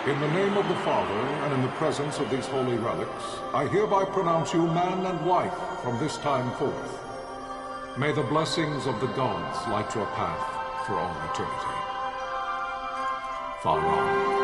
In the name of the Father, and in the presence of these holy relics, I hereby pronounce you man and wife from this time forth. May the blessings of the gods light your path for all eternity. Far on.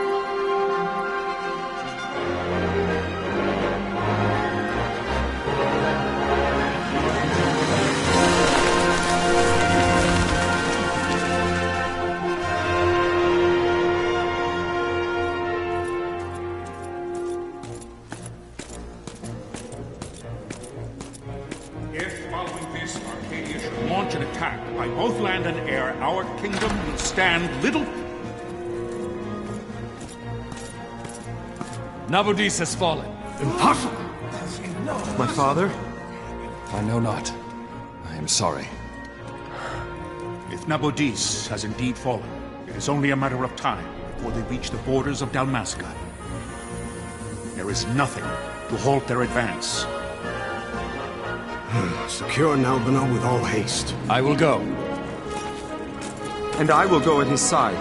Launch an attack by both land and air, our kingdom will stand little... Nabudis has fallen. Impossible! My father? I know not. I am sorry. If Nabudis has indeed fallen, it is only a matter of time before they reach the borders of Dalmasca. There is nothing to halt their advance. Secure Nalbina with all haste. I will go. And I will go at his side.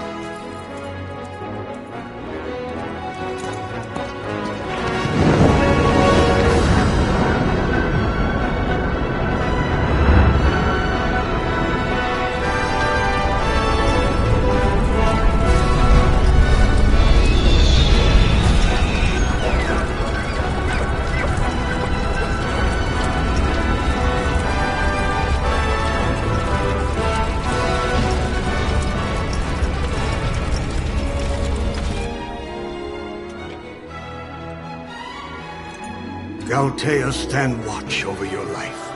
Galtea, stand watch over your life.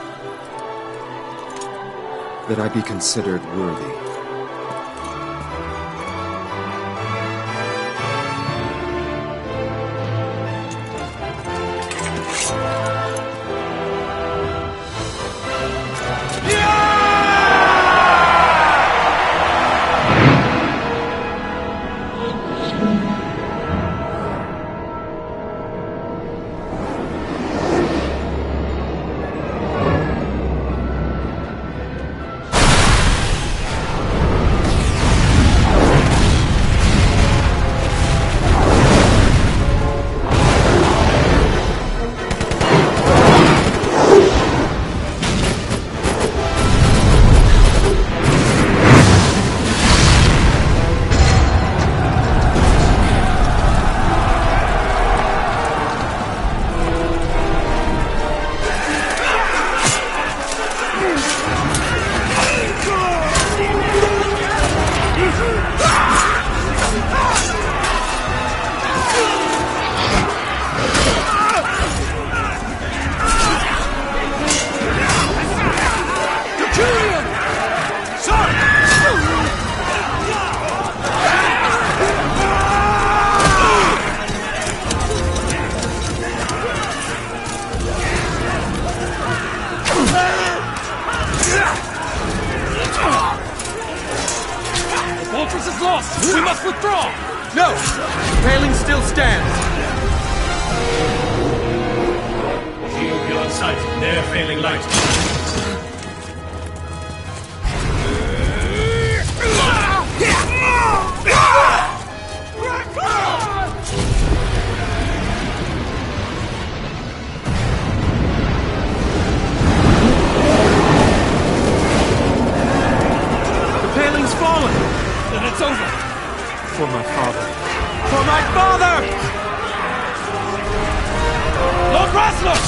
That I be considered worthy. Fortress is lost! We must withdraw! No! The paling still stands! Shield beyond sight, ne'er failing light. The paling's fallen! Then it's over! For my father. For my father! Lord Rasler!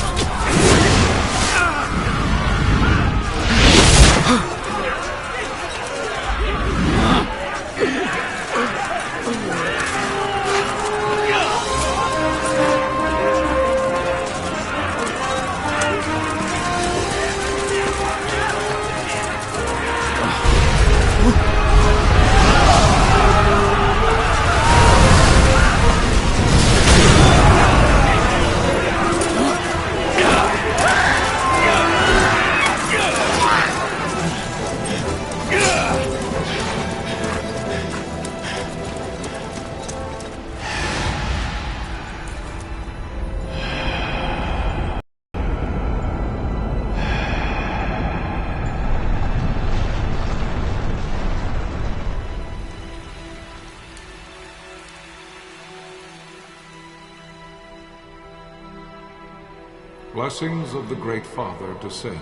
Blessings of the Great Father descend,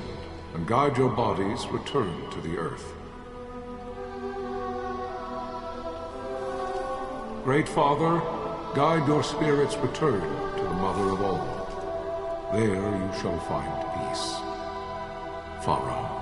and guide your bodies return to the earth. Great Father, guide your spirits return to the Mother of all. There you shall find peace. Pharaoh.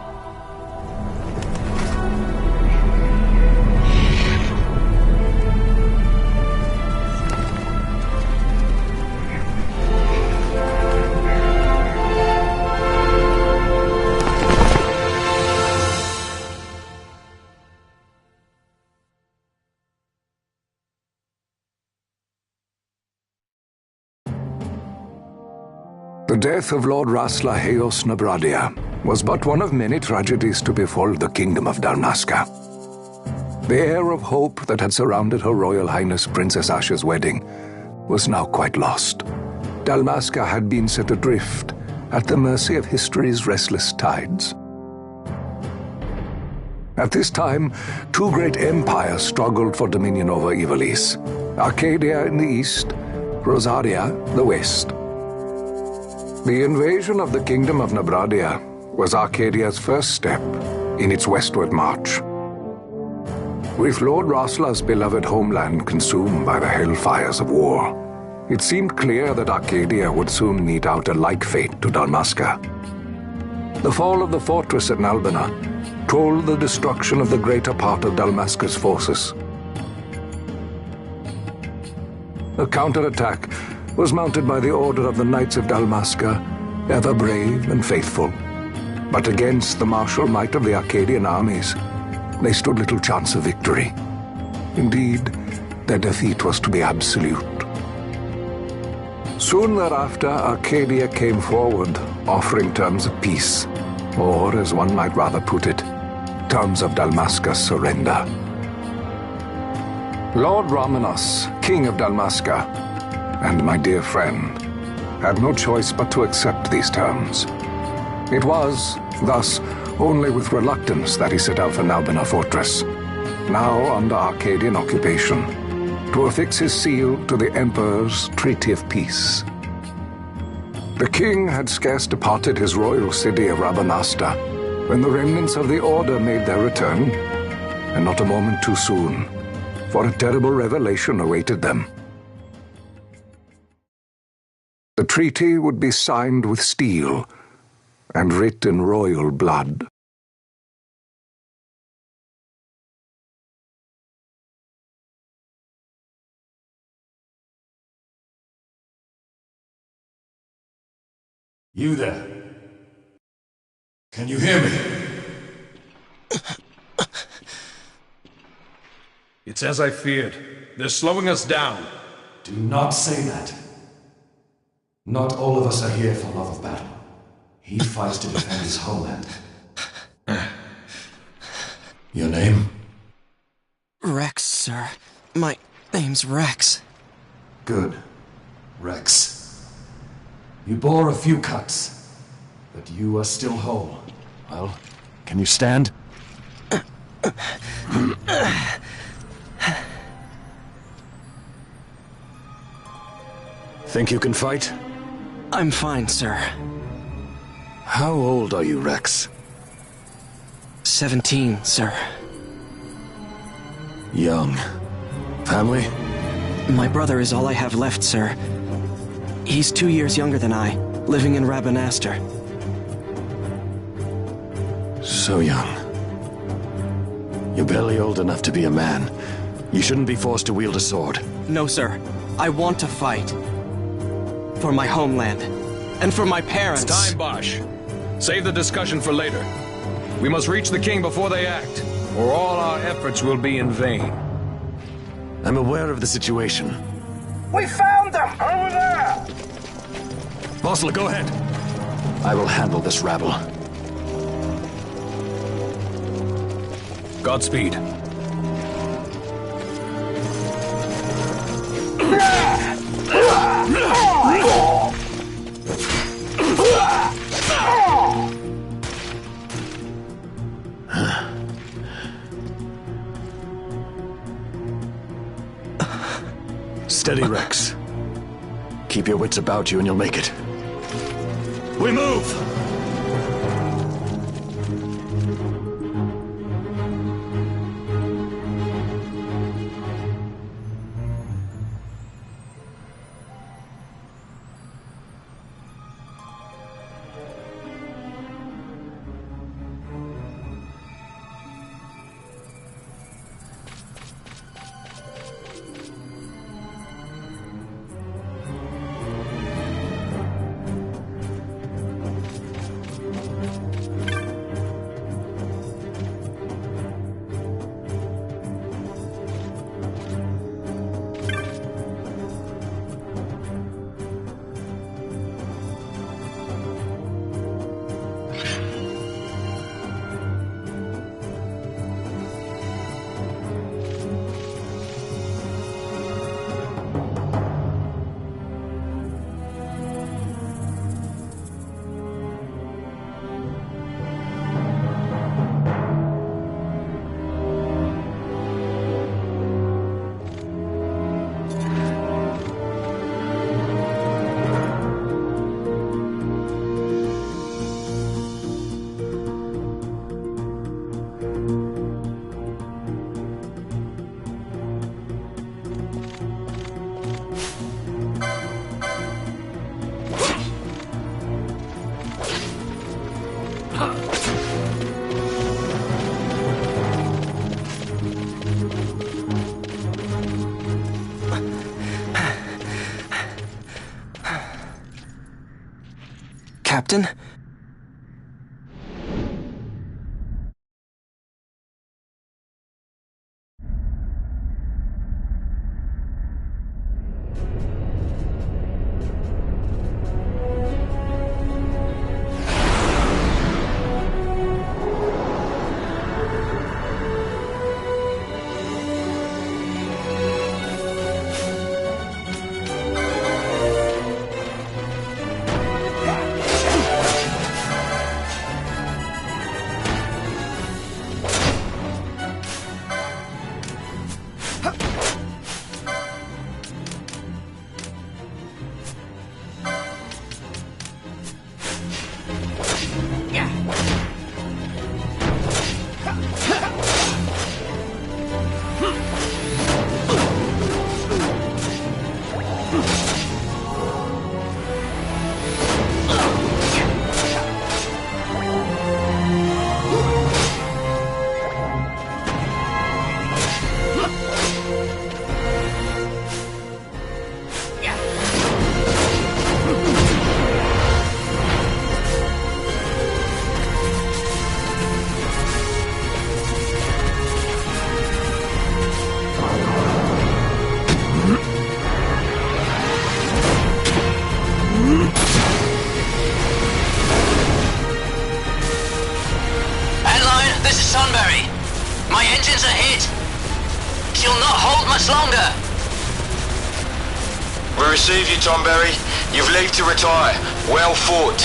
The death of Lord Rasla Heos Nabradia was but one of many tragedies to befall the Kingdom of Dalmasca. The air of hope that had surrounded Her Royal Highness Princess Asha's wedding was now quite lost. Dalmasca had been set adrift at the mercy of history's restless tides. At this time, two great empires struggled for dominion over Ivalice: Arcadia in the east, Rosaria the west. The invasion of the Kingdom of Nabradia was Arcadia's first step in its westward march. With Lord Rasla's beloved homeland consumed by the hellfires of war, it seemed clear that Arcadia would soon mete out a like fate to Dalmasca. The fall of the fortress at Nalbina told the destruction of the greater part of Dalmasca's forces. A counterattack was mounted by the order of the Knights of Dalmasca, ever brave and faithful. But against the martial might of the Arcadian armies, they stood little chance of victory. Indeed, their defeat was to be absolute. Soon thereafter, Arcadia came forward, offering terms of peace, or, as one might rather put it, terms of Dalmasca's surrender. Lord Ramenos, King of Dalmasca, and my dear friend, had no choice but to accept these terms. It was, thus, only with reluctance that he set out for Nalbina Fortress, now under Arcadian occupation, to affix his seal to the Emperor's Treaty of Peace. The king had scarce departed his royal city of Rabanasta when the remnants of the Order made their return, and not a moment too soon, for a terrible revelation awaited them. The treaty would be signed with steel and writ in royal blood. You there? Can you hear me? It's as I feared. They're slowing us down. Do not say that. Not all of us are here for love of battle. He fights to defend his homeland. Your name? Rex, sir. My name's Rex. Good. Rex. You bore a few cuts, but you are still whole. Well, can you stand? Think you can fight? I'm fine, sir. How old are you, Rex? 17, sir. Young. Family? My brother is all I have left, sir. He's 2 years younger than I, living in Rabanaster. So young. You're barely old enough to be a man, You shouldn't be forced to wield a sword. No, sir. I want to fight. For my homeland. And for my parents. It's time, Bosch. Save the discussion for later. We must reach the king before they act, or all our efforts will be in vain. I'm aware of the situation. We found them! Over there! Bossler, go ahead. I will handle this rabble. Godspeed. Steady, Rex. Keep your wits about you and you'll make it. We move! Captain? My engines are hit. She'll not hold much longer. We receive you, Tomberry. You've leave to retire. Well fought.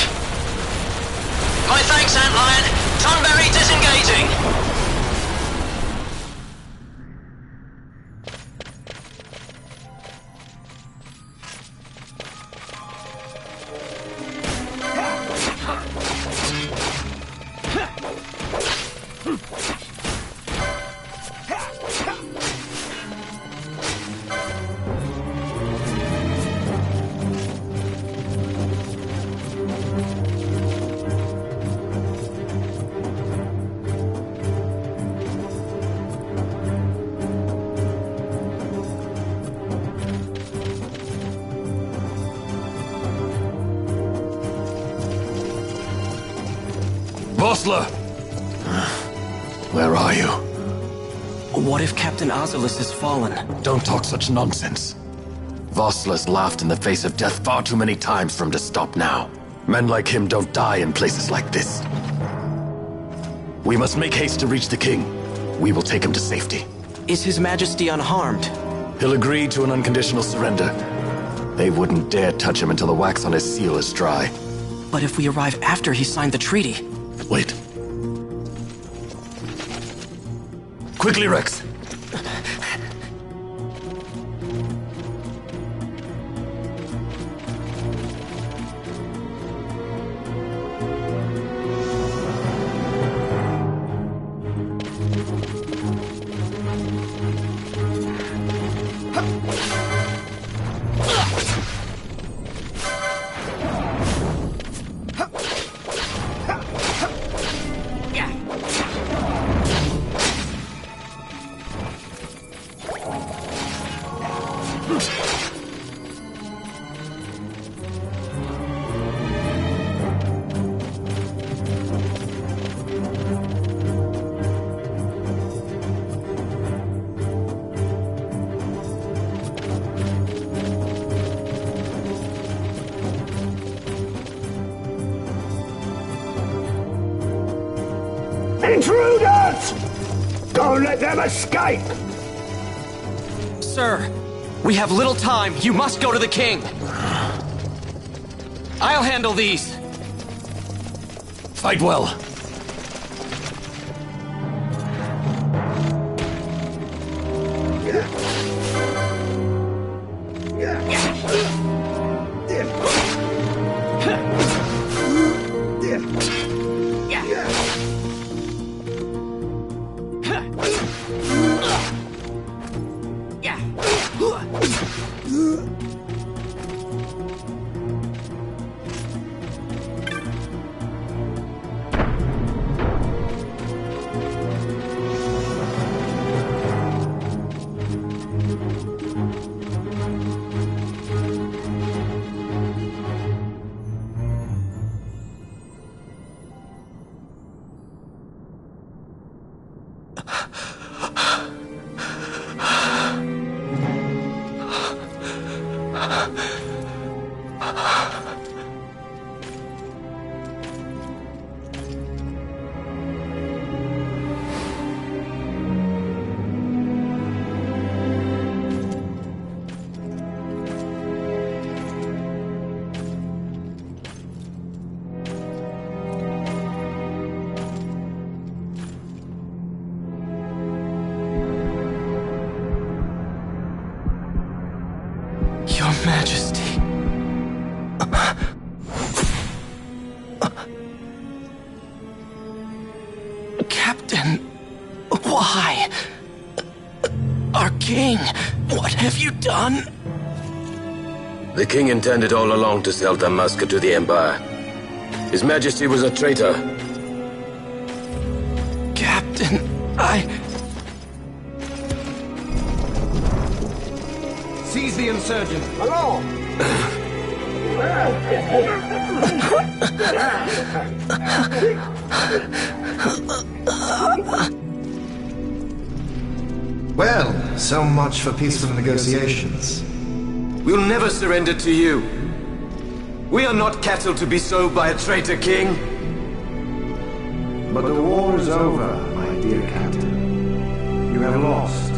My thanks, Antlion. Tomberry disengaging. butler! Where are you? What if Captain Oculus has fallen? Don't talk such nonsense. Vossler's laughed in the face of death far too many times for him to stop now. Men like him don't die in places like this. We must make haste to reach the king. We will take him to safety. Is His Majesty unharmed? He'll agree to an unconditional surrender. They wouldn't dare touch him until the wax on his seal is dry. But if we arrive after he signed the treaty... Wait. Quickly, Rex! Intruders! Don't let them escape! Sir, we have little time. You must go to the king. I'll handle these. Fight well. Your Majesty. Captain, why? Our king, what have you done? The king intended all along to sell Damaska to the Empire. His Majesty was a traitor. Captain, Seize the insurgent. Hello! Well, so much for peaceful negotiations. We'll never surrender to you. We are not cattle to be sold by a traitor king. But the war is over, my dear Captain. You have lost.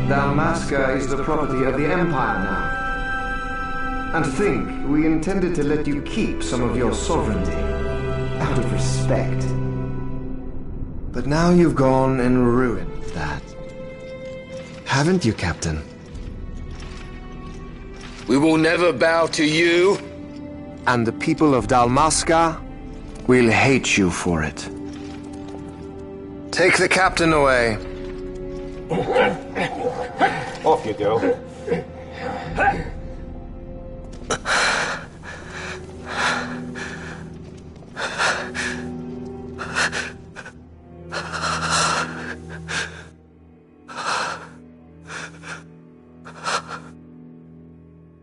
Dalmasca is the property of the Empire now. And to think, we intended to let you keep some of your sovereignty, out of respect. But now you've gone and ruined that. Haven't you, Captain? We will never bow to you. And the people of Dalmasca will hate you for it. Take the captain away. Off you go.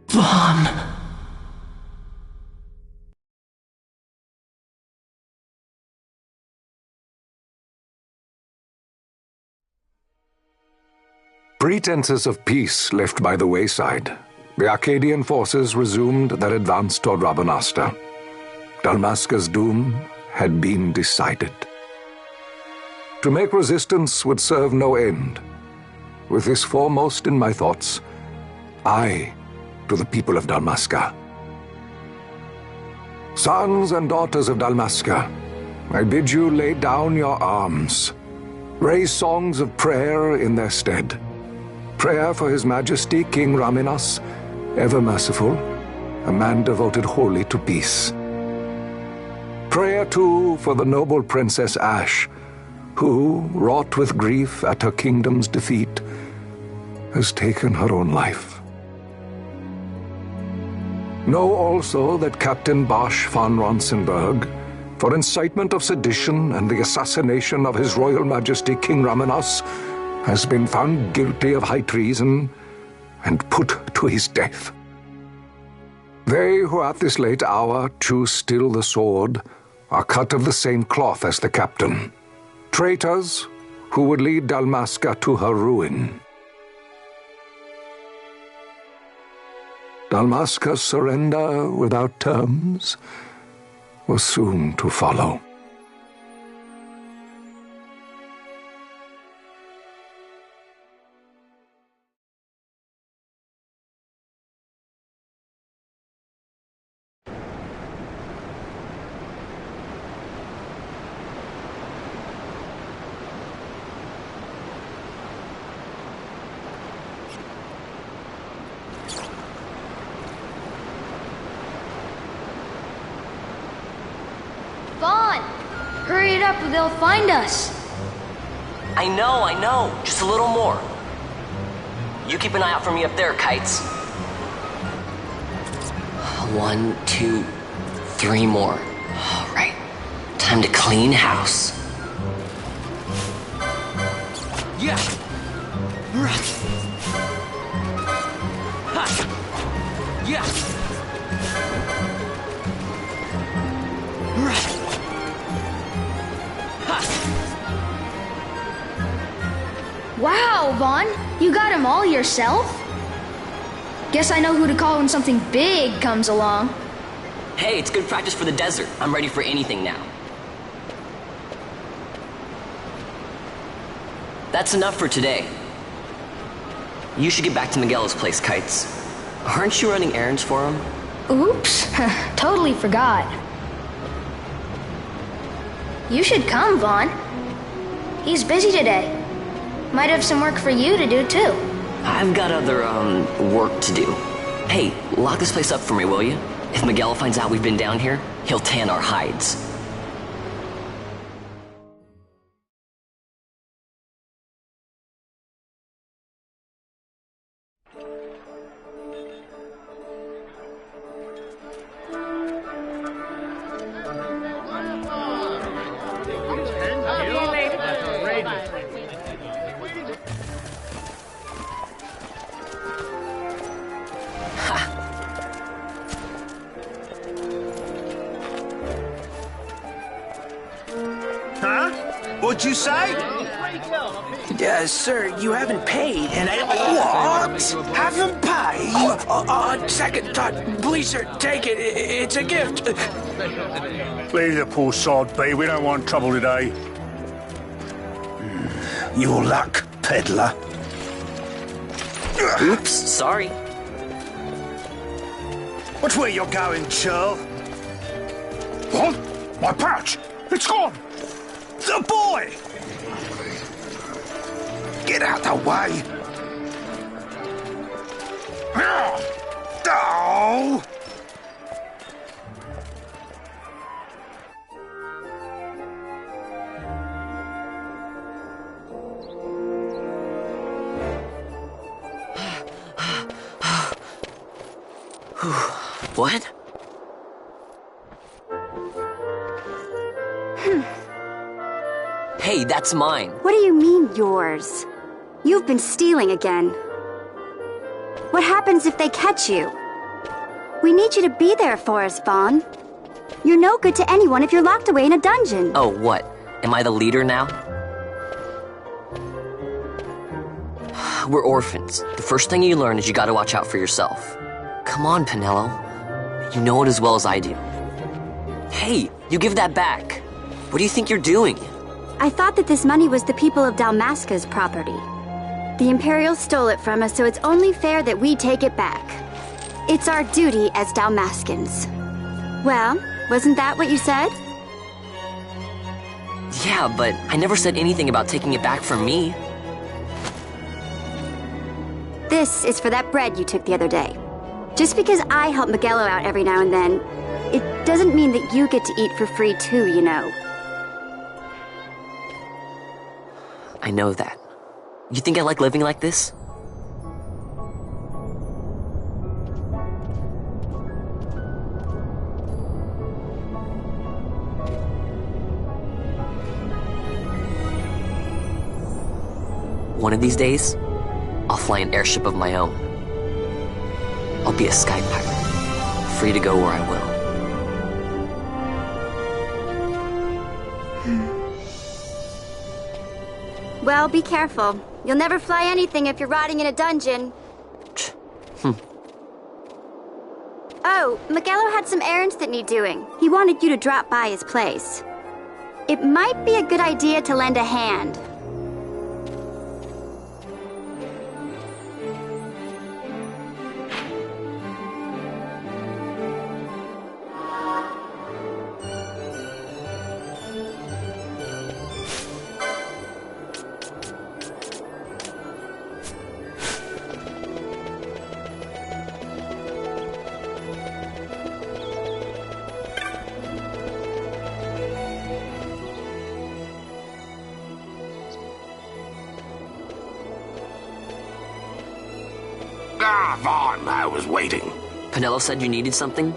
Vaughn. Pretenses of peace left by the wayside, the Arcadian forces resumed their advance toward Rabanasta. Dalmasca's doom had been decided. To make resistance would serve no end. With this foremost in my thoughts, I, to the people of Dalmasca. Sons and daughters of Dalmasca, I bid you lay down your arms. Raise songs of prayer in their stead. Prayer for His Majesty King Raminas, ever merciful, a man devoted wholly to peace. Prayer, too, for the noble Princess Ash, who, wrought with grief at her kingdom's defeat, has taken her own life. Know also that Captain Bosch von Ronsenberg, for incitement of sedition and the assassination of His Royal Majesty King Raminas, has been found guilty of high treason and put to his death. They who at this late hour choose still the sword are cut of the same cloth as the captain. Traitors who would lead Dalmasca to her ruin. Dalmasca's surrender without terms was soon to follow. Hurry it up or they'll find us. I know. Just a little more. You keep an eye out for me up there, Kites. 1, 2, 3 more. All right. Time to clean house. Yeah. Yeah. Wow, Vaughn, you got him all yourself? Guess I know who to call when something big comes along. Hey, it's good practice for the desert. I'm ready for anything now. That's enough for today. You should get back to Miguel's place, Kites. Aren't you running errands for him? Oops, totally forgot. You should come, Vaughn. He's busy today. Might have some work for you to do, too. I've got other, work to do. Hey, lock this place up for me, will you? If Miguel finds out we've been down here, he'll tan our hides. What'd you say? Sir, you haven't paid, and I... What? Haven't paid? On second thought, please, sir, take it. It's a gift. Leave the poor sod be. We don't want trouble today. Your luck, peddler. Oops, sorry. Which way you're going, churl? What? My pouch! It's gone! The boy! Get out the way! Oh! What? Hey, that's mine. What do you mean, yours? You've been stealing again. What happens if they catch you? We need you to be there for us, Vaughn. You're no good to anyone if you're locked away in a dungeon. Oh, what? Am I the leader now? We're orphans. The first thing you learn is you gotta watch out for yourself. Come on, Pinello. You know it as well as I do. Hey, you give that back. What do you think you're doing? I thought that this money was the people of Dalmasca's property. The Imperials stole it from us, so it's only fair that we take it back. It's our duty as Dalmascans. Well, wasn't that what you said? Yeah, but I never said anything about taking it back from me. This is for that bread you took the other day. Just because I help Miguelo out every now and then, it doesn't mean that you get to eat for free too, you know. I know that. You think I like living like this? One of these days, I'll fly an airship of my own. I'll be a sky pirate, free to go where I will. Well, be careful. You'll never fly anything if you're rotting in a dungeon. Oh, Miguelo had some errands that need doing. He wanted you to drop by his place. It might be a good idea to lend a hand. Vaughn, I was waiting. Pinello said you needed something?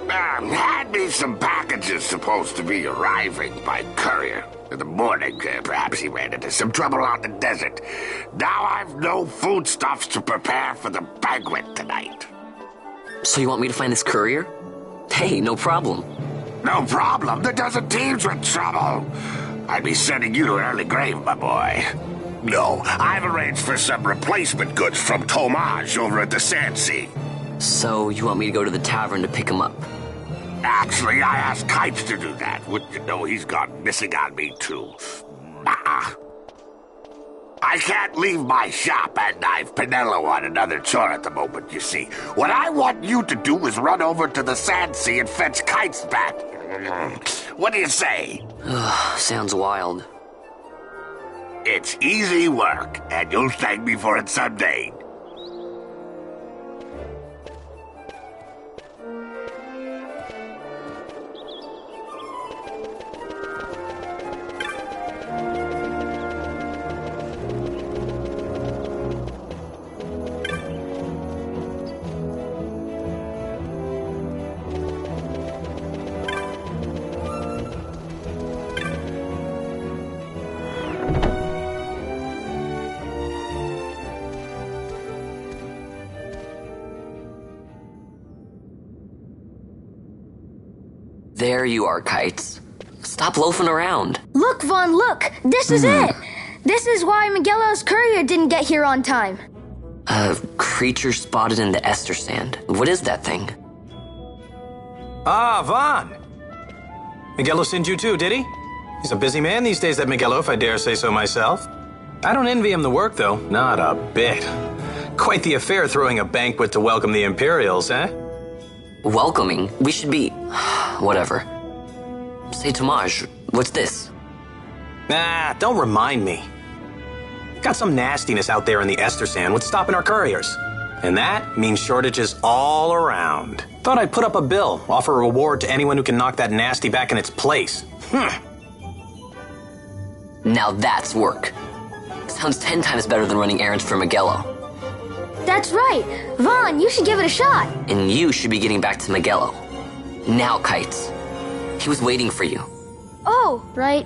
Had me some packages supposed to be arriving by courier. In the morning, perhaps he ran into some trouble out in the desert. Now I've no foodstuffs to prepare for the banquet tonight. So you want me to find this courier? Hey, no problem. No problem. The desert teems with trouble. I'd be sending you to an early grave, my boy. No, I've arranged for some replacement goods from Tomage over at the Sand Sea. So you want me to go to the tavern to pick him up? Actually, I asked Kites to do that. Wouldn't you know he's gone missing on me, too. I can't leave my shop, and I've Pinello on another chore at the moment, you see. What I want you to do is run over to the Sand Sea and fetch Kites back. What do you say? Sounds wild. It's easy work, and you'll thank me for it someday. There you are, Kites. Stop loafing around. Look, Vaughn, look! This is it! This is why Miguelo's courier didn't get here on time. A creature spotted in the Ester Sand. What is that thing? Ah, Vaughn! Miguelo sent you too, did he? He's a busy man these days, that Miguelo, if I dare say so myself. I don't envy him the work, though. Not a bit. Quite the affair throwing a banquet to welcome the Imperials, eh? Welcoming? We should be... whatever. Say, Tomage, what's this? Nah, don't remind me. Got some nastiness out there in the Ester Sand. What's stopping our couriers? And that means shortages all around. Thought I'd put up a bill, offer a reward to anyone who can knock that nasty back in its place. Now that's work. Sounds 10 times better than running errands for Miguelo. That's right! Vaughn, you should give it a shot! And you should be getting back to Miguelo. Now, Kites. He was waiting for you. Oh, right.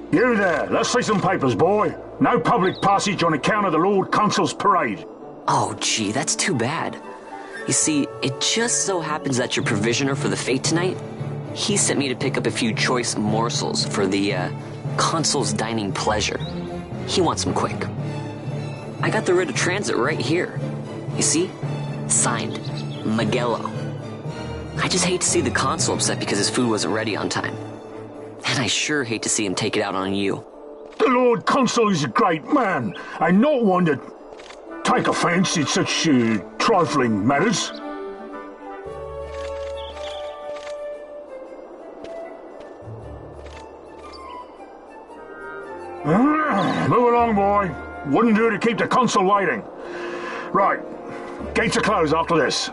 You there, let's see some papers, boy. No public passage on account of the Lord Consul's parade. Oh, gee, that's too bad. You see, it just so happens that your provisioner for the fete tonight, he sent me to pick up a few choice morsels for the, Consul's dining pleasure. He wants them quick. I got the writ of transit right here. You see? Signed, Magello. I just hate to see the Consul upset because his food wasn't ready on time. And I sure hate to see him take it out on you. The Lord Consul is a great man, and not one to take offence in such trifling matters. Move along, boy. Wouldn't do to keep the Consul waiting. Right, gates are closed after this.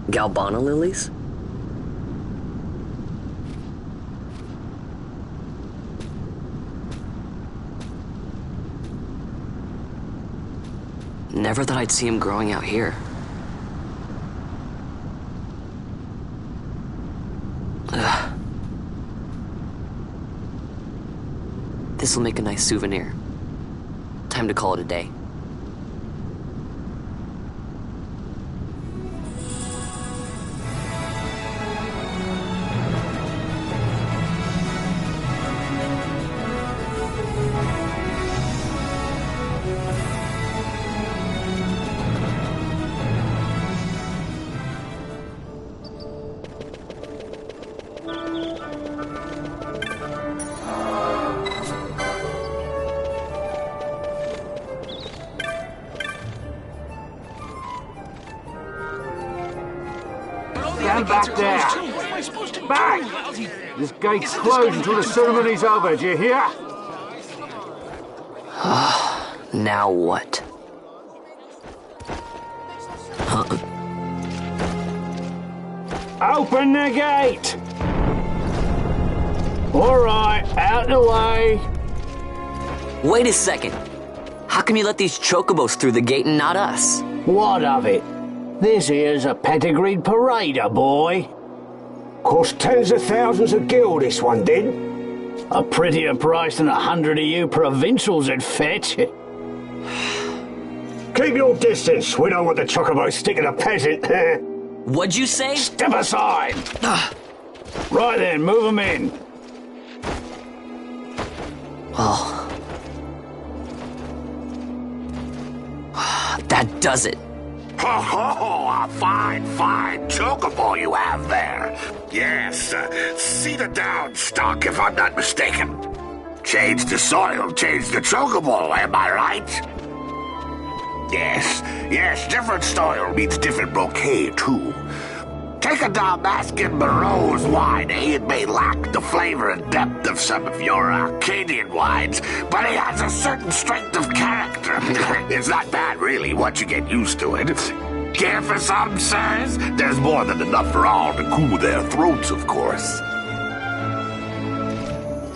Galbana lilies? Never thought I'd see him growing out here. Ugh. This'll make a nice souvenir. Time to call it a day. Stand back there. Back! This gate's closed until the ceremony's over, do you hear? Now what? Open the gate! Alright, out the way. Wait a second. How come you let these chocobos through the gate and not us? What of it? This here's a pedigreed parader, boy. Cost tens of thousands of gil, this one did. A prettier price than 100 of you provincials would fetch. Keep your distance. We don't want the chocobos sticking a peasant. What'd you say? Step aside. Right then, move them in. Oh. That does it. Ho ho! A fine chocobo you have there. Yes, cedar down stock if I'm not mistaken. Change the soil, change the chocobo, am I right? Yes, different soil means different bouquet too. Take a Dalmascan Barreau's wine, It may lack the flavor and depth of some of your Arcadian wines, but it has a certain strength of character. It's not bad, really, once you get used to it. Care for some, sirs? There's more than enough for all to cool their throats, of course.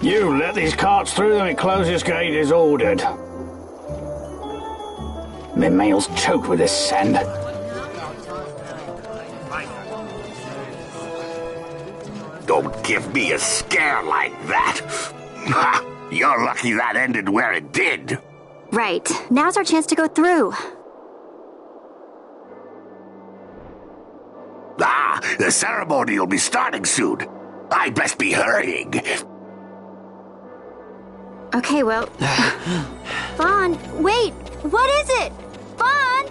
You let these carts through and closest gate is ordered. My mail's choked with this sand. Don't give me a scare like that. You're lucky that ended where it did. Right. Now's our chance to go through. The ceremony will be starting soon. I'd best be hurrying. Okay, well... Vaughn, wait! What is it? Vaughn!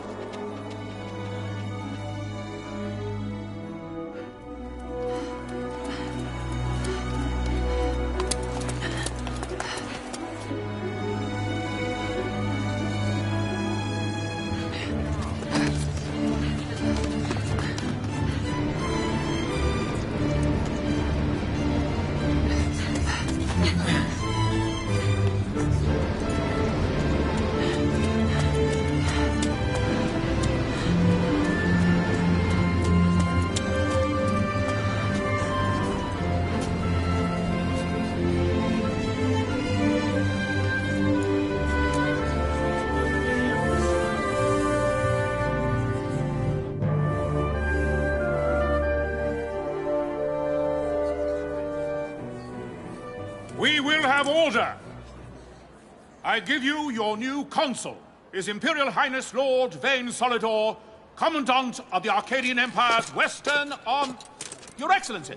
We will have order. I give you your new consul, His Imperial Highness Lord Vane Solidor, Commandant of the Arcadian Empire's Western on... Your Excellency.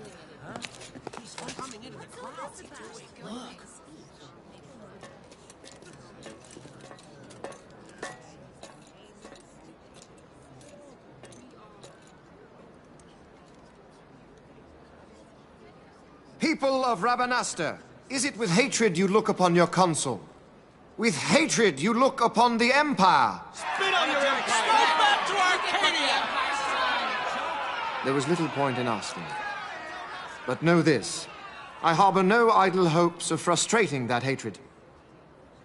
People of Rabanastre, is it with hatred you look upon your consul? With hatred you look upon the Empire? Spit on your empire! Go back to Arcadia! There was little point in asking. But know this, I harbor no idle hopes of frustrating that hatred.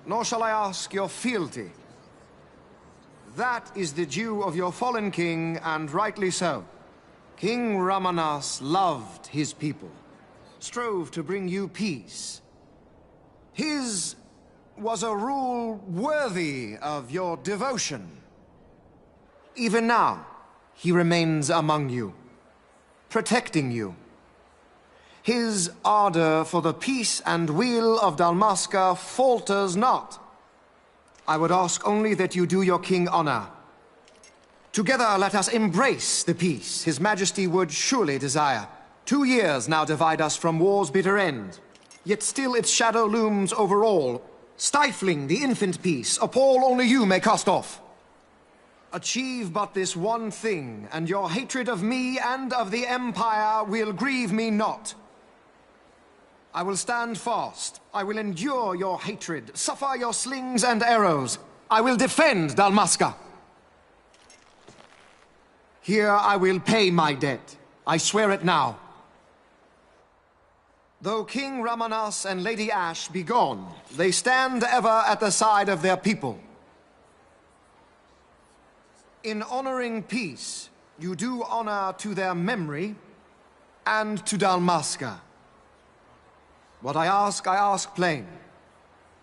Nor shall I ask your fealty. That is the due of your fallen king, and rightly so. King Ramanas loved his people, strove to bring you peace. His was a rule worthy of your devotion. Even now, he remains among you, protecting you. His ardor for the peace and weal of Dalmasca falters not. I would ask only that you do your king honor. Together let us embrace the peace His Majesty would surely desire. 2 years now divide us from war's bitter end, yet still its shadow looms over all, stifling the infant peace a pall only you may cast off. Achieve but this one thing, and your hatred of me and of the Empire will grieve me not. I will stand fast. I will endure your hatred, suffer your slings and arrows. I will defend Dalmasca. Here I will pay my debt. I swear it now. Though King Ramanas and Lady Ash be gone, they stand ever at the side of their people. In honoring peace, you do honor to their memory and to Dalmasca. What I ask plain.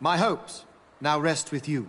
My hopes now rest with you.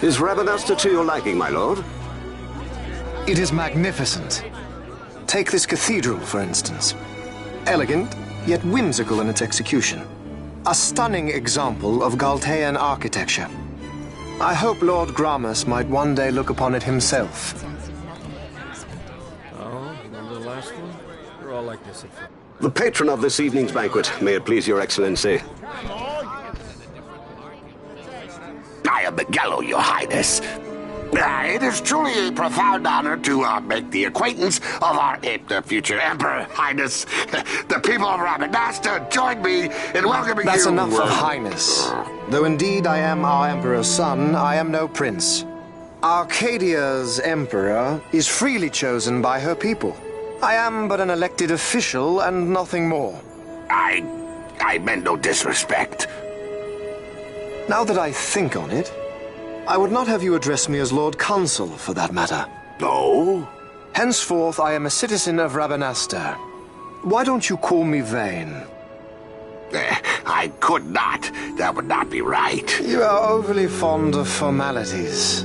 Is Rabanasta to your liking, my lord? It is magnificent. Take this cathedral, for instance. Elegant, yet whimsical in its execution. A stunning example of Galtean architecture. I hope Lord Gramus might one day look upon it himself. Oh, remember the last one? We're all like this at first. The patron of this evening's banquet, may it please your excellency. I am Miguelo, your highness. It is truly a profound honor to make the acquaintance of our future emperor, highness. The people of Rabanasta join me in welcoming you. That's enough of highness. Though indeed I am our emperor's son, I am no prince. Arcadia's emperor is freely chosen by her people. I am but an elected official and nothing more. I meant no disrespect. Now that I think on it, I would not have you address me as Lord Consul, for that matter. No? Henceforth, I am a citizen of Rabanasta. Why don't you call me Vane? I could not. That would not be right. You are overly fond of formalities.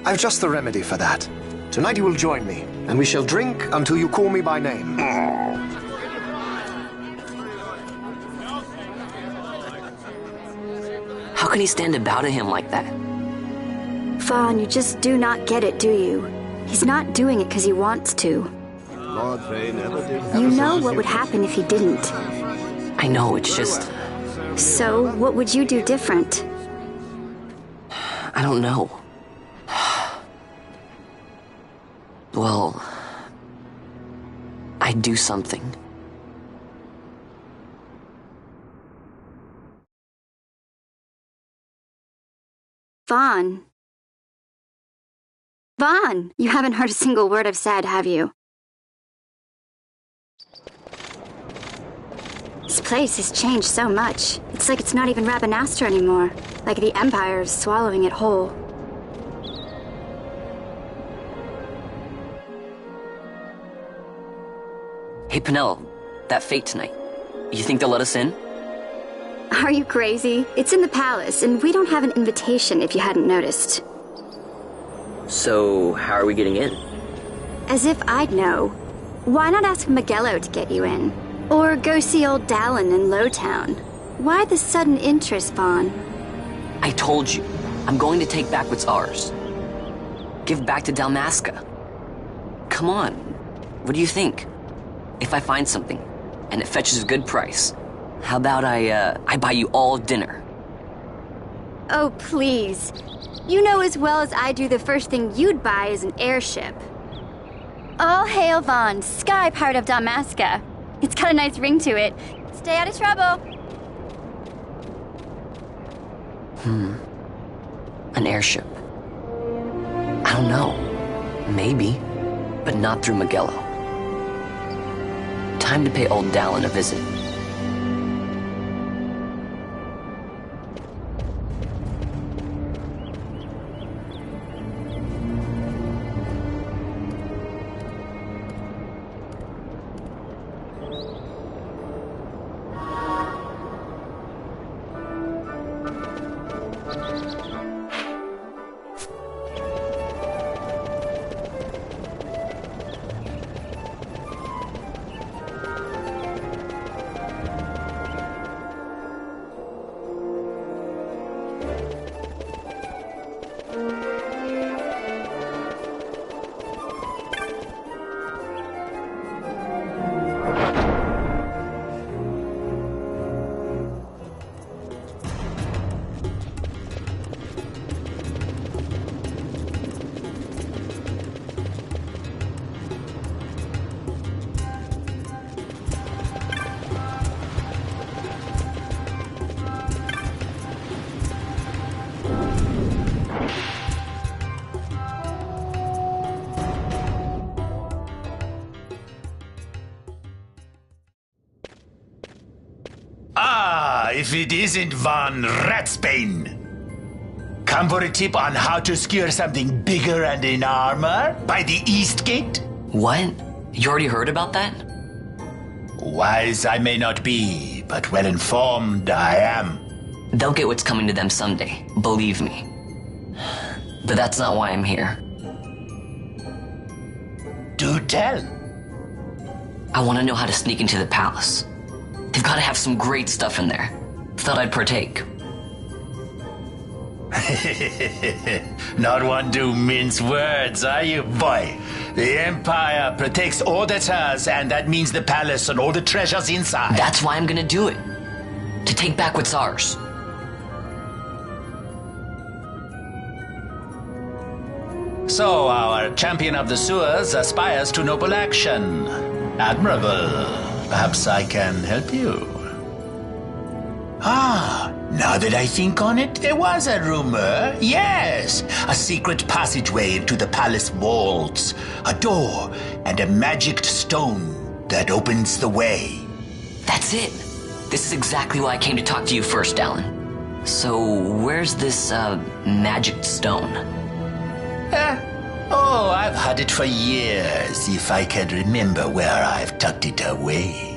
I've just the remedy for that. Tonight you will join me, and we shall drink until you call me by name. How can he stand about to him like that? Vaughn, you just do not get it, do you? He's not doing it because he wants to. Lord Vane never did. You know what would happen if he didn't. I know, it's just... So, what would you do different? I don't know. Well... I'd do something. Vaughn. Vaughn! You haven't heard a single word I've said, have you? This place has changed so much. It's like it's not even Rabanasta anymore. Like the Empire is swallowing it whole. Hey, Penel, that fete tonight. You think they'll let us in? Are you crazy? It's in the palace, and we don't have an invitation if you hadn't noticed. So, how are we getting in? As if I'd know. Why not ask Miguelo to get you in? Or go see old Dallin in Lowtown? Why the sudden interest, Vaughn? I told you, I'm going to take back what's ours. Give back to Dalmasca. Come on, what do you think? If I find something, and it fetches a good price, how about I buy you all dinner? Oh, please. You know as well as I do the first thing you'd buy is an airship. All hail Vaughn, sky part of Dalmasca. It's got a nice ring to it. Stay out of trouble. An airship. I don't know. Maybe, but not through Miguelo. Time to pay old Dallin a visit. if it isn't Von Ratsbane. Come for a tip on how to secure something bigger and in armor by the East Gate? What? You already heard about that? Wise I may not be, but well informed I am. They'll get what's coming to them someday, believe me. But that's not why I'm here. Do tell. I want to know how to sneak into the palace. They've got to have some great stuff in there. Thought I'd partake. Not one to mince words, are you, boy? The Empire protects all that's hers, and that means the palace and all the treasures inside. That's why I'm gonna do it. To take back what's ours. So, our champion of the sewers aspires to noble action. Admirable. Perhaps I can help you. Now that I think on it, there was a rumor. Yes, a secret passageway into the palace vaults. A door and a magic stone that opens the way. That's it. This is exactly why I came to talk to you first, Alan. So, where's this, magic stone? Oh, I've had it for years, if I can remember where I've tucked it away.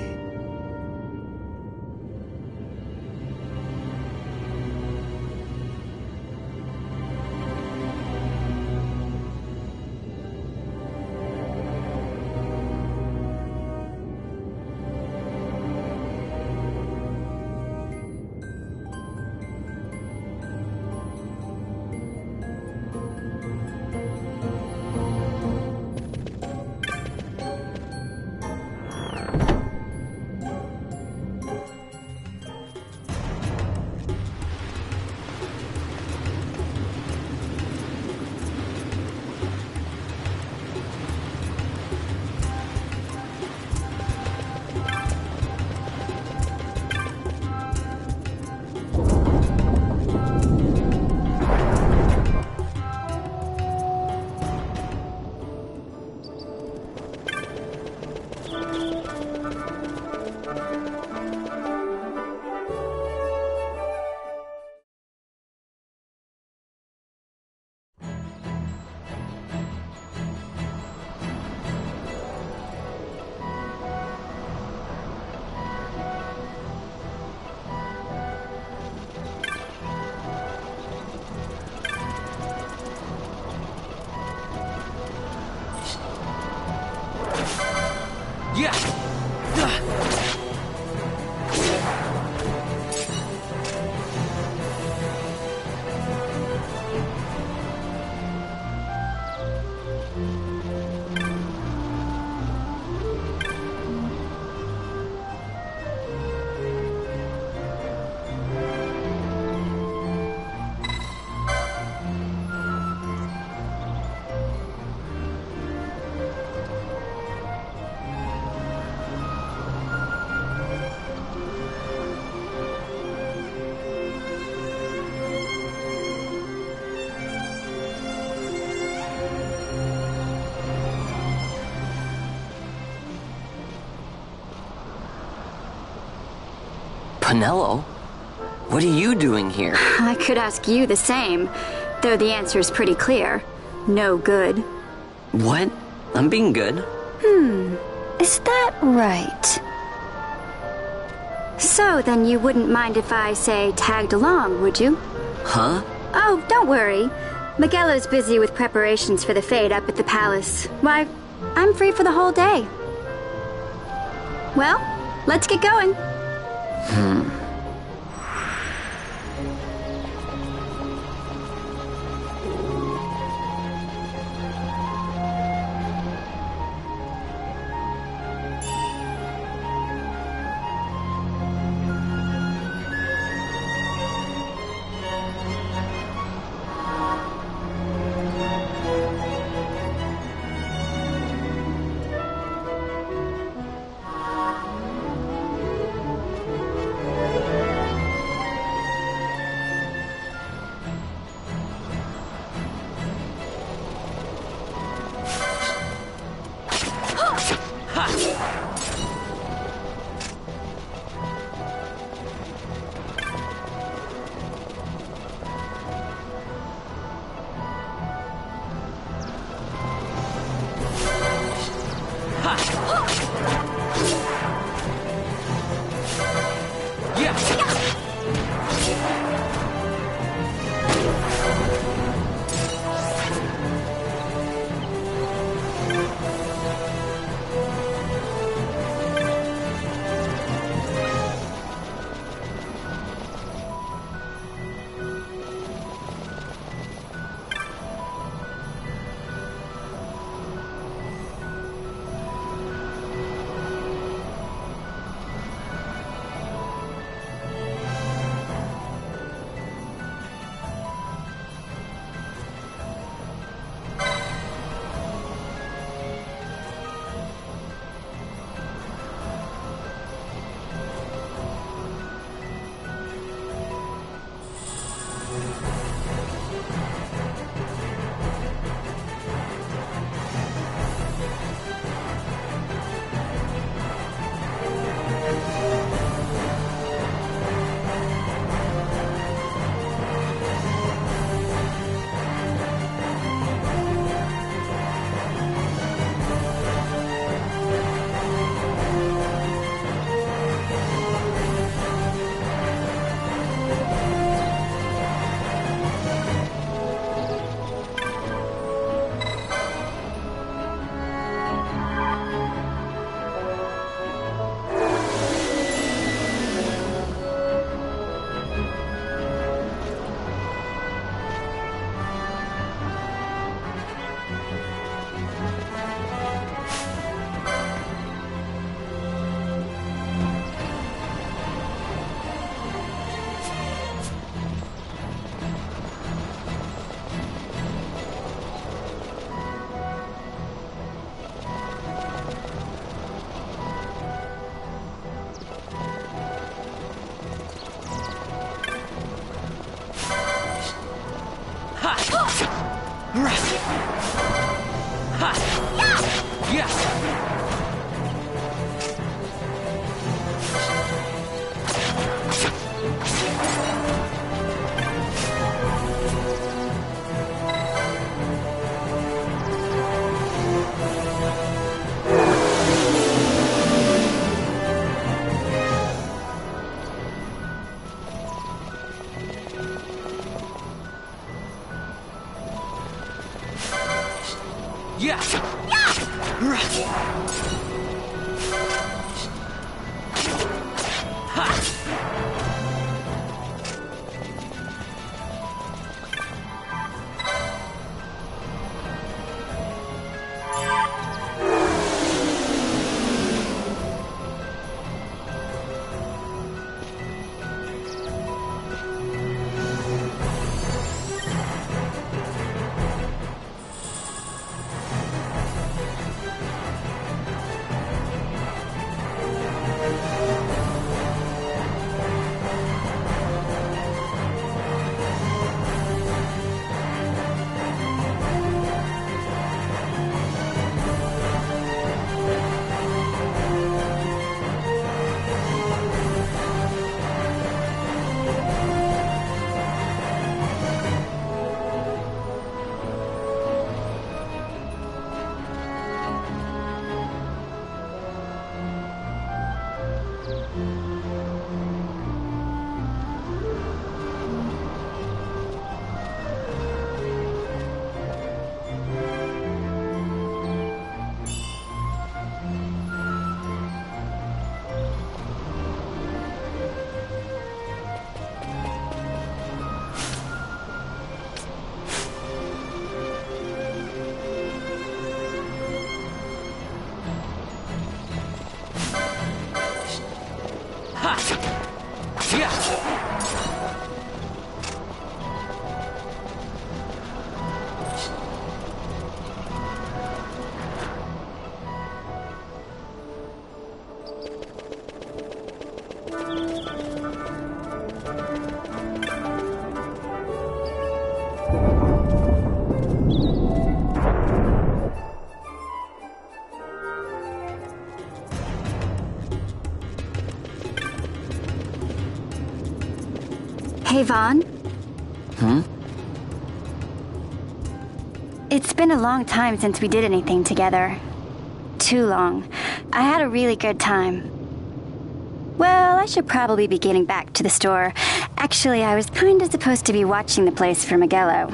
Penelo? What are you doing here? I could ask you the same, though the answer is pretty clear. No good. What? I'm being good. Is that right? So, then you wouldn't mind if I, say, tagged along, would you? Huh? Oh, don't worry. Miguelo's busy with preparations for the fete up at the palace. Why, I'm free for the whole day. Well, let's get going. Hey, Vaughn. It's been a long time since we did anything together. Too long. I had a really good time. Well, I should probably be getting back to the store. Actually, I was kinda supposed to be watching the place for Miguelo.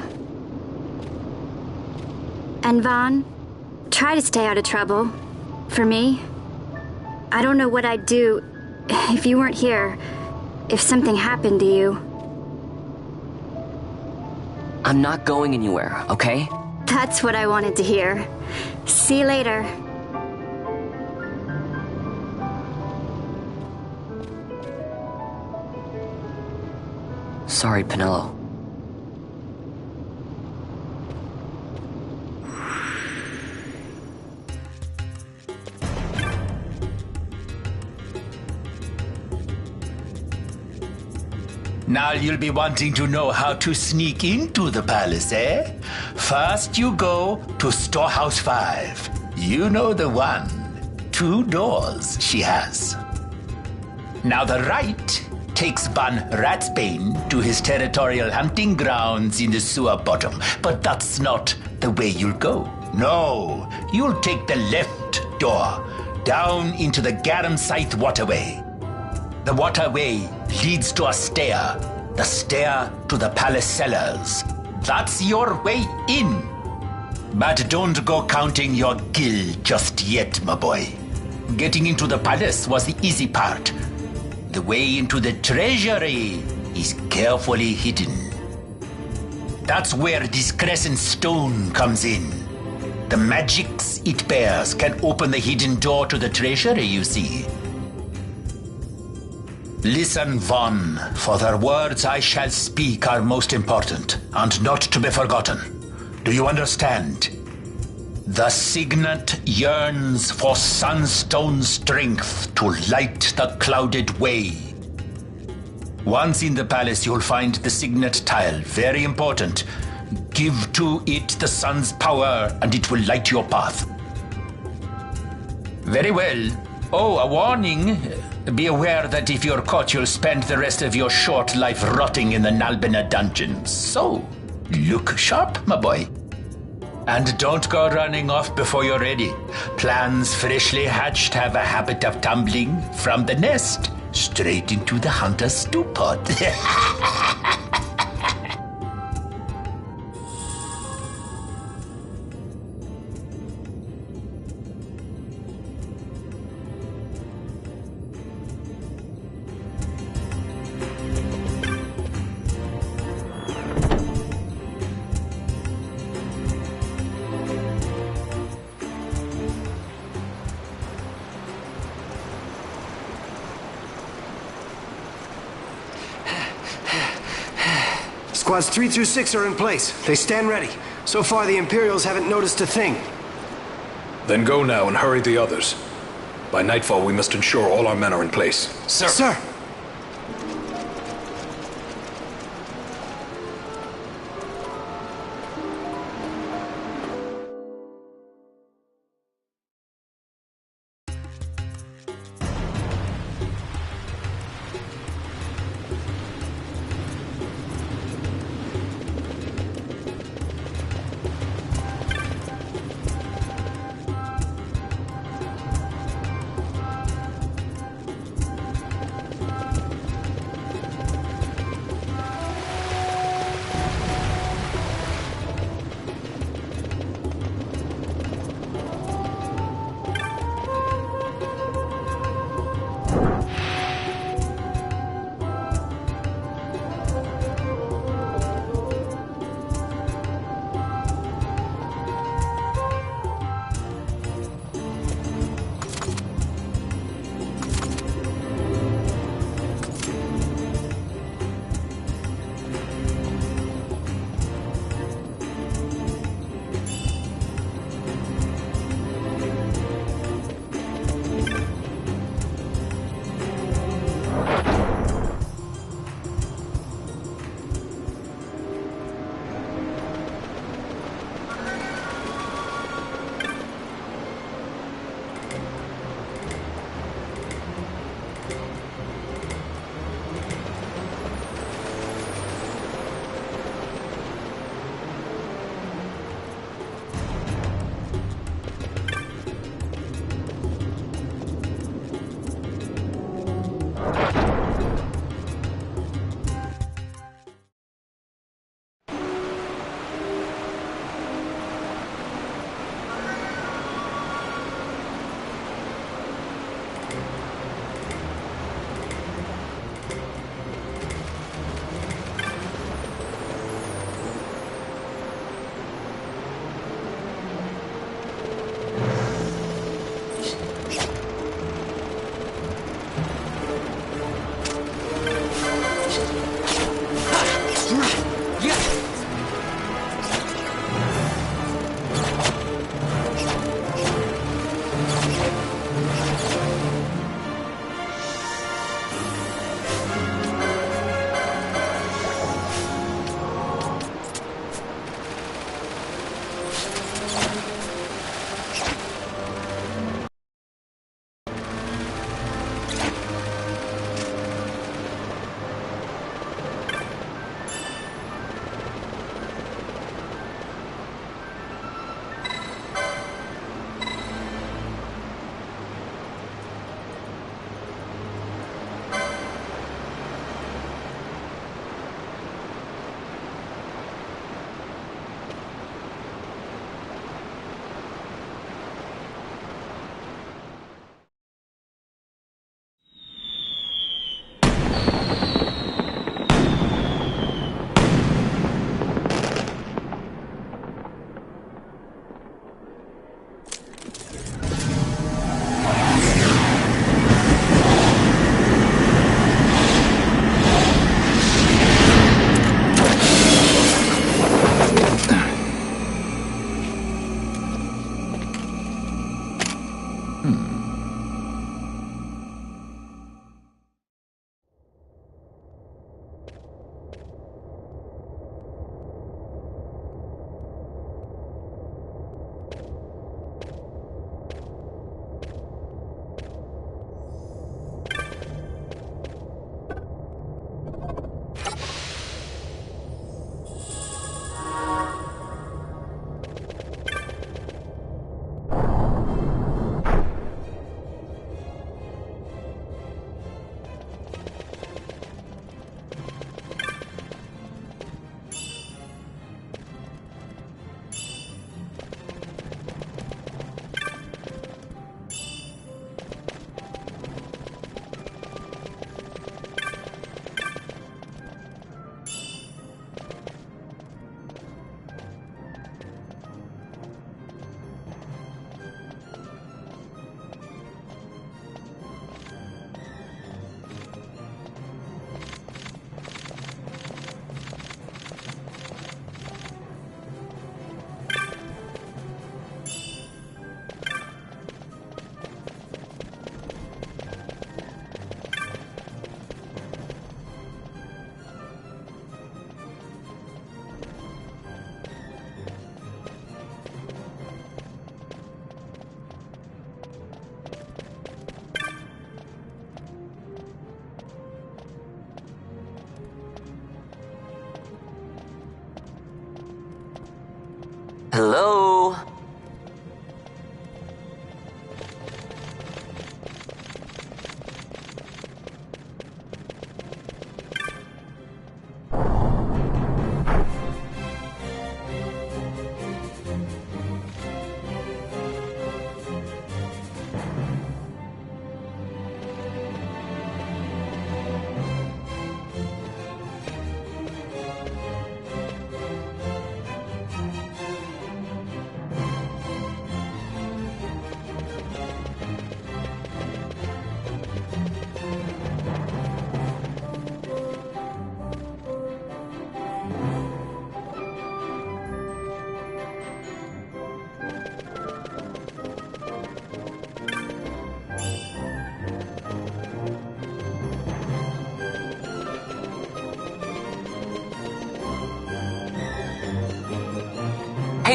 And Vaughn, try to stay out of trouble. For me. I don't know what I'd do if you weren't here. If something happened to you. I'm not going anywhere, okay? That's what I wanted to hear. See you later. Sorry, Penelo. Now you'll be wanting to know how to sneak into the palace, eh? First you go to Storehouse 5. You know the one. 2 doors she has. Now the right takes Ban Ratsbane to his territorial hunting grounds in the sewer bottom. But that's not the way you'll go. No, you'll take the left door, down into the Garum Scythe waterway. The waterway leads to a stair. The stair to the palace cellars. That's your way in. But don't go counting your gil just yet, my boy. Getting into the palace was the easy part. The way into the treasury is carefully hidden. That's where this crescent stone comes in. The magics it bears can open the hidden door to the treasury, you see. Listen, Vaughn, for the words I shall speak are most important, and not to be forgotten. Do you understand? The signet yearns for sunstone strength to light the clouded way. Once in the palace, you'll find the signet tile, very important. Give to it the sun's power, and it will light your path. Very well. Oh, a warning. Be aware that if you're caught, you'll spend the rest of your short life rotting in the Nalbina dungeons. So, look sharp, my boy. And don't go running off before you're ready. Plans freshly hatched have a habit of tumbling from the nest straight into the hunter's stew pot. Squads 3 through 6 are in place. They stand ready. So far, the Imperials haven't noticed a thing. Then go now and hurry the others. By nightfall, we must ensure all our men are in place. Sir! Sir!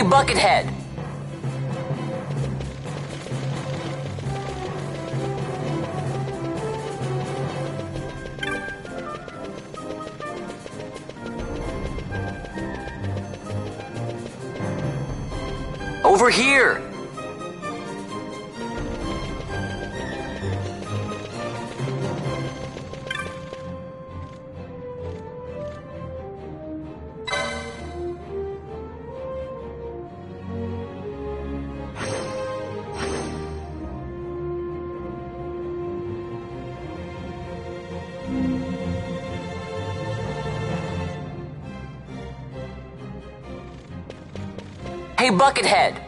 Hey, Buckethead! Over here! Hey, Buckethead!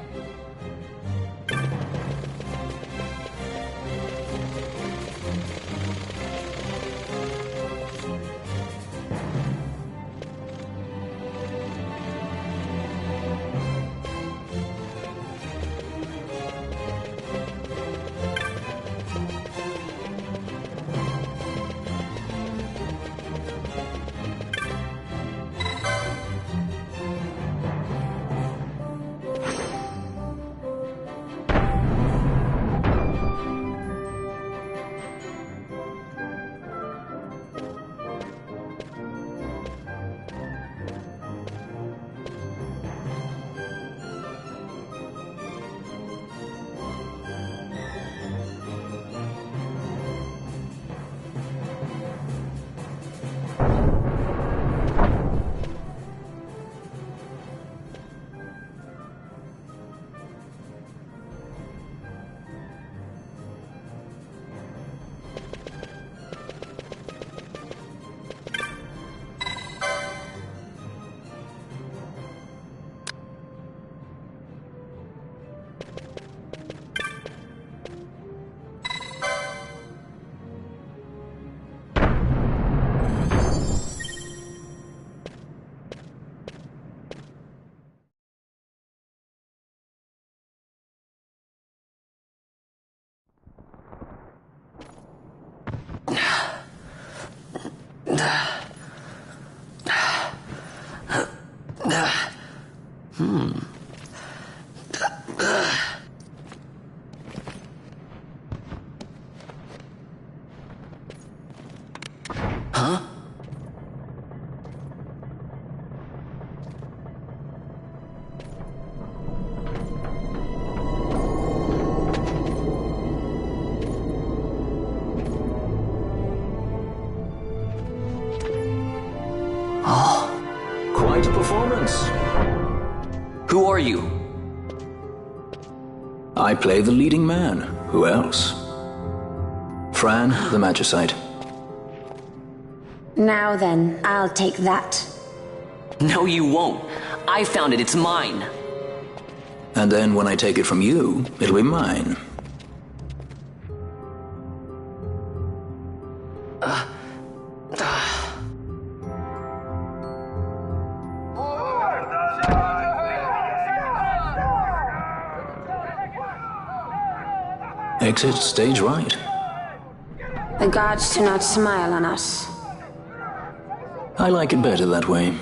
Huh? Quite a performance. Who are you? I play the leading man. Who else? Fran, the Magicite. Now then, I'll take that. No, you won't. I found it. It's mine. And then when I take it from you, it'll be mine. Exit stage right. The gods do not smile on us. I like it better that way.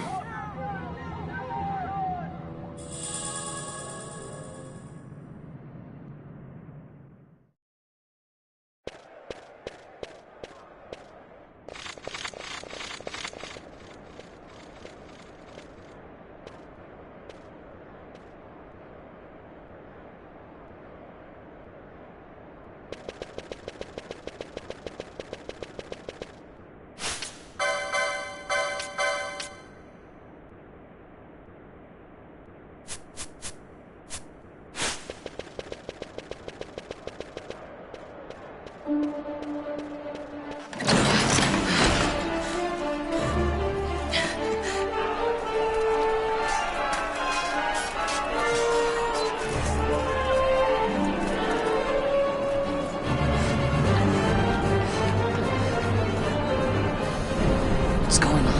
What's going on?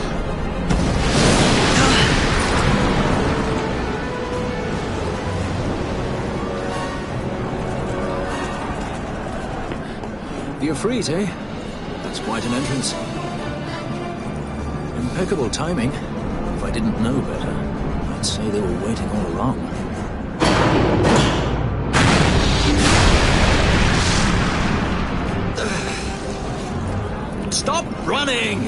The Ifrit, eh? That's quite an entrance. Impeccable timing. If I didn't know better, I'd say they were waiting all along. running!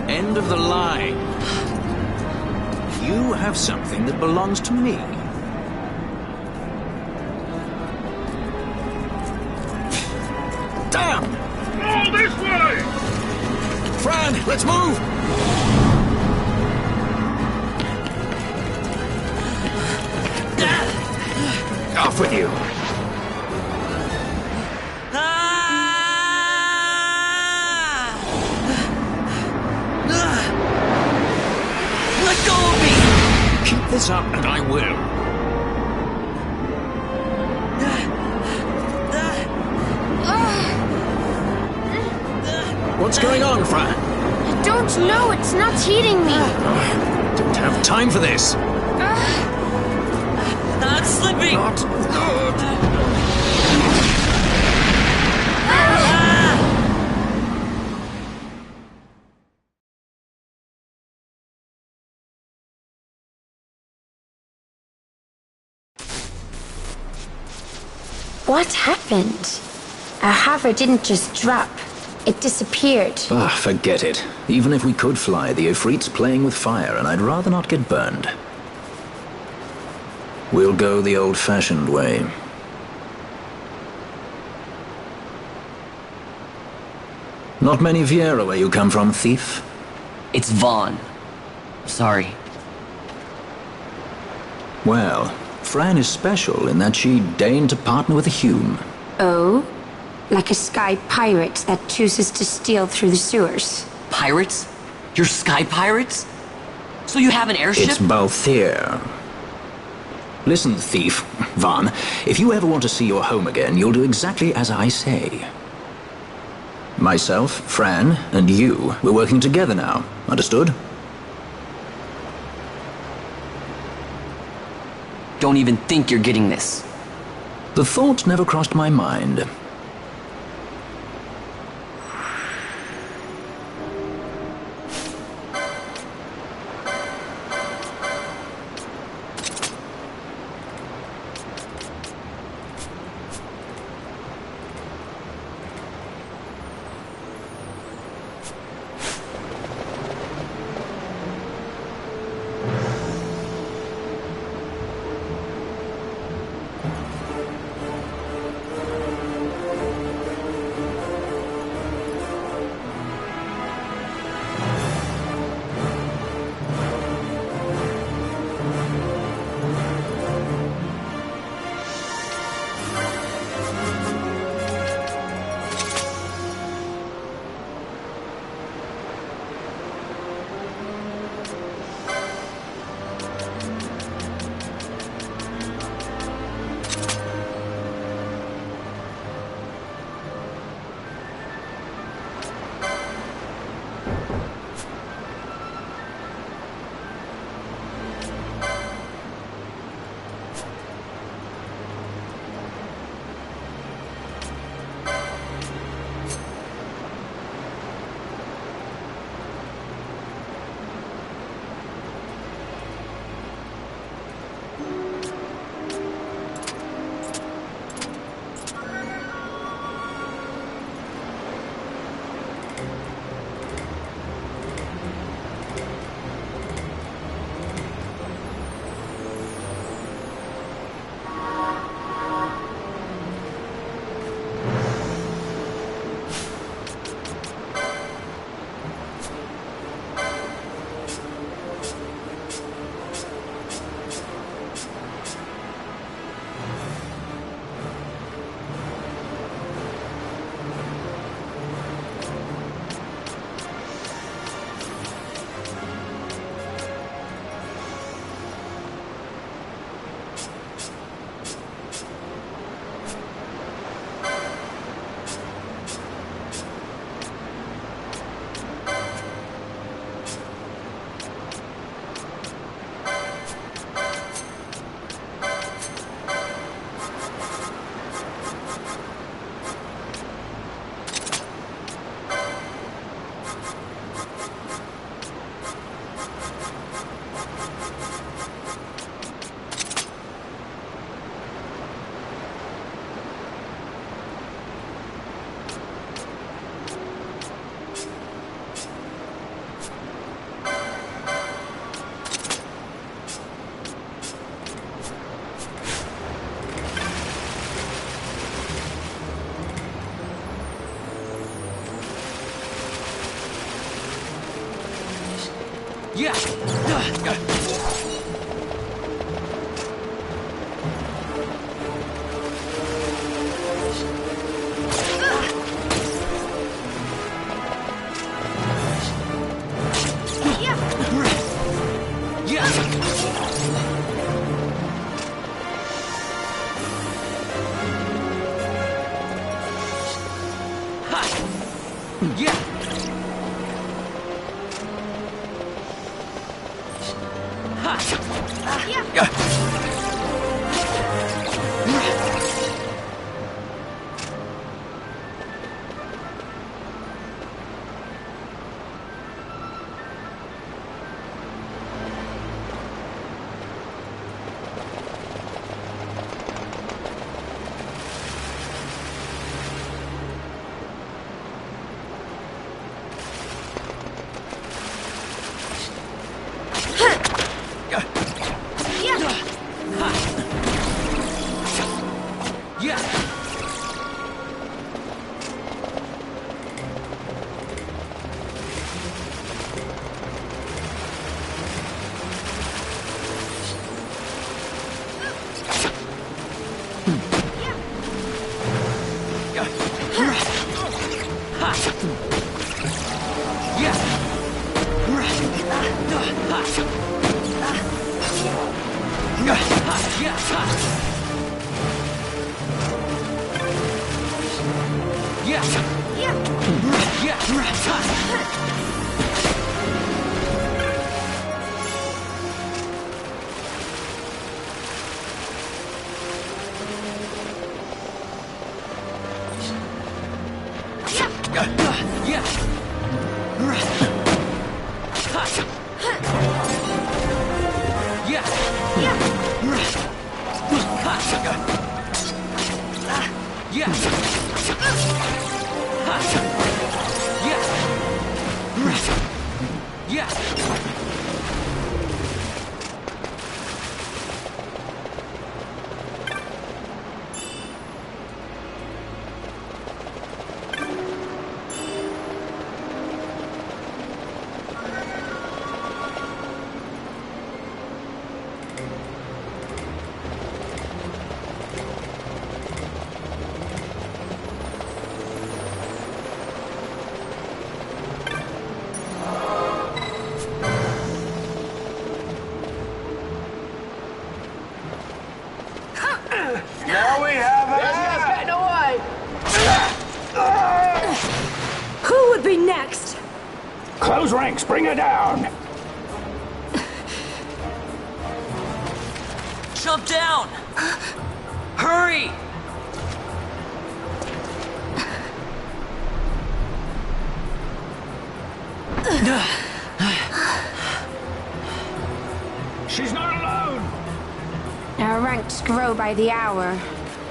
End of the line. You have something that belongs to me. Damn! All this way! Fran, let's move! Off with you! Let go of me! Keep this up and I will. What's going on, Fran? I don't know. It's not heating me. Don't have time for this. I'm slipping! Not good. What happened? Our hover didn't just drop. It disappeared. Ah, forget it. Even if we could fly, the Ifrit's playing with fire, and I'd rather not get burned. We'll go the old-fashioned way. Not many Viera where you come from, thief? It's Vaughn. Sorry. Well, Fran is special in that she deigned to partner with a Hume. Oh? Like a sky pirate that chooses to steal through the sewers. Pirates? You're sky pirates? So you have an airship? It's Balthier. Listen, thief, Vaughn, if you ever want to see your home again, you'll do exactly as I say. Myself, Fran, and you, we're working together now. Understood? Don't even think you're getting this. The thought never crossed my mind. Now we have it! Getting away! Who would be next? Close ranks, bring her down! Jump down! Hurry! She's not alone! Our ranks grow by the hour.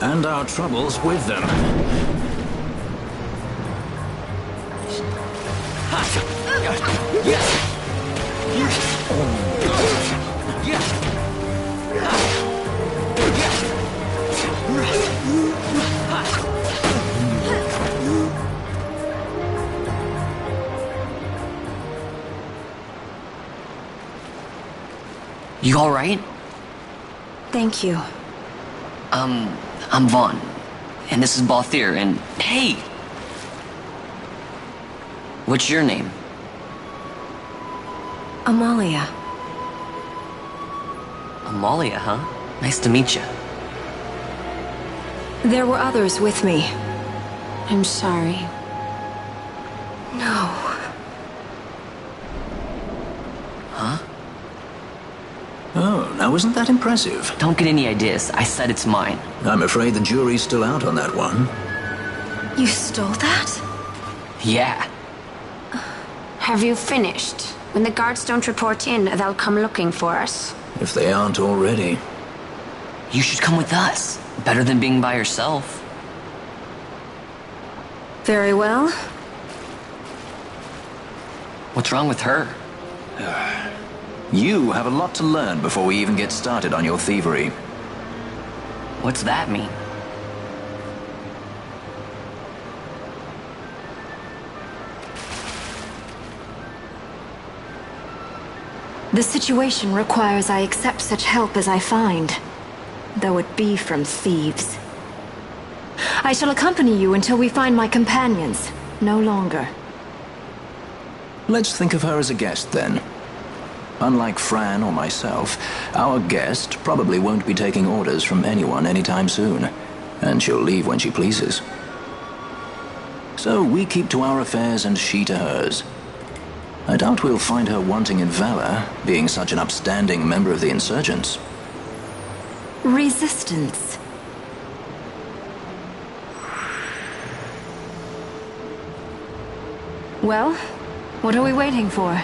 And our troubles with them. You alright? Thank you. I'm Vaughn. And this is Balthier, and hey! What's your name? Amalia. Amalia, huh? Nice to meet you. There were others with me. I'm sorry. No. Huh? Oh, now isn't that impressive? Don't get any ideas. I said it's mine. I'm afraid the jury's still out on that one. You stole that? Yeah. Have you finished? When the guards don't report in, they'll come looking for us. If they aren't already. You should come with us. Better than being by yourself. Very well. What's wrong with her? You have a lot to learn before we even get started on your thievery. What's that mean? The situation requires I accept such help as I find, though it be from thieves. I shall accompany you until we find my companions, no longer. Let's think of her as a guest, then. Unlike Fran or myself, our guest probably won't be taking orders from anyone anytime soon, and she'll leave when she pleases. So we keep to our affairs and she to hers. I doubt we'll find her wanting in valor, being such an upstanding member of the insurgents. Resistance. Well, what are we waiting for?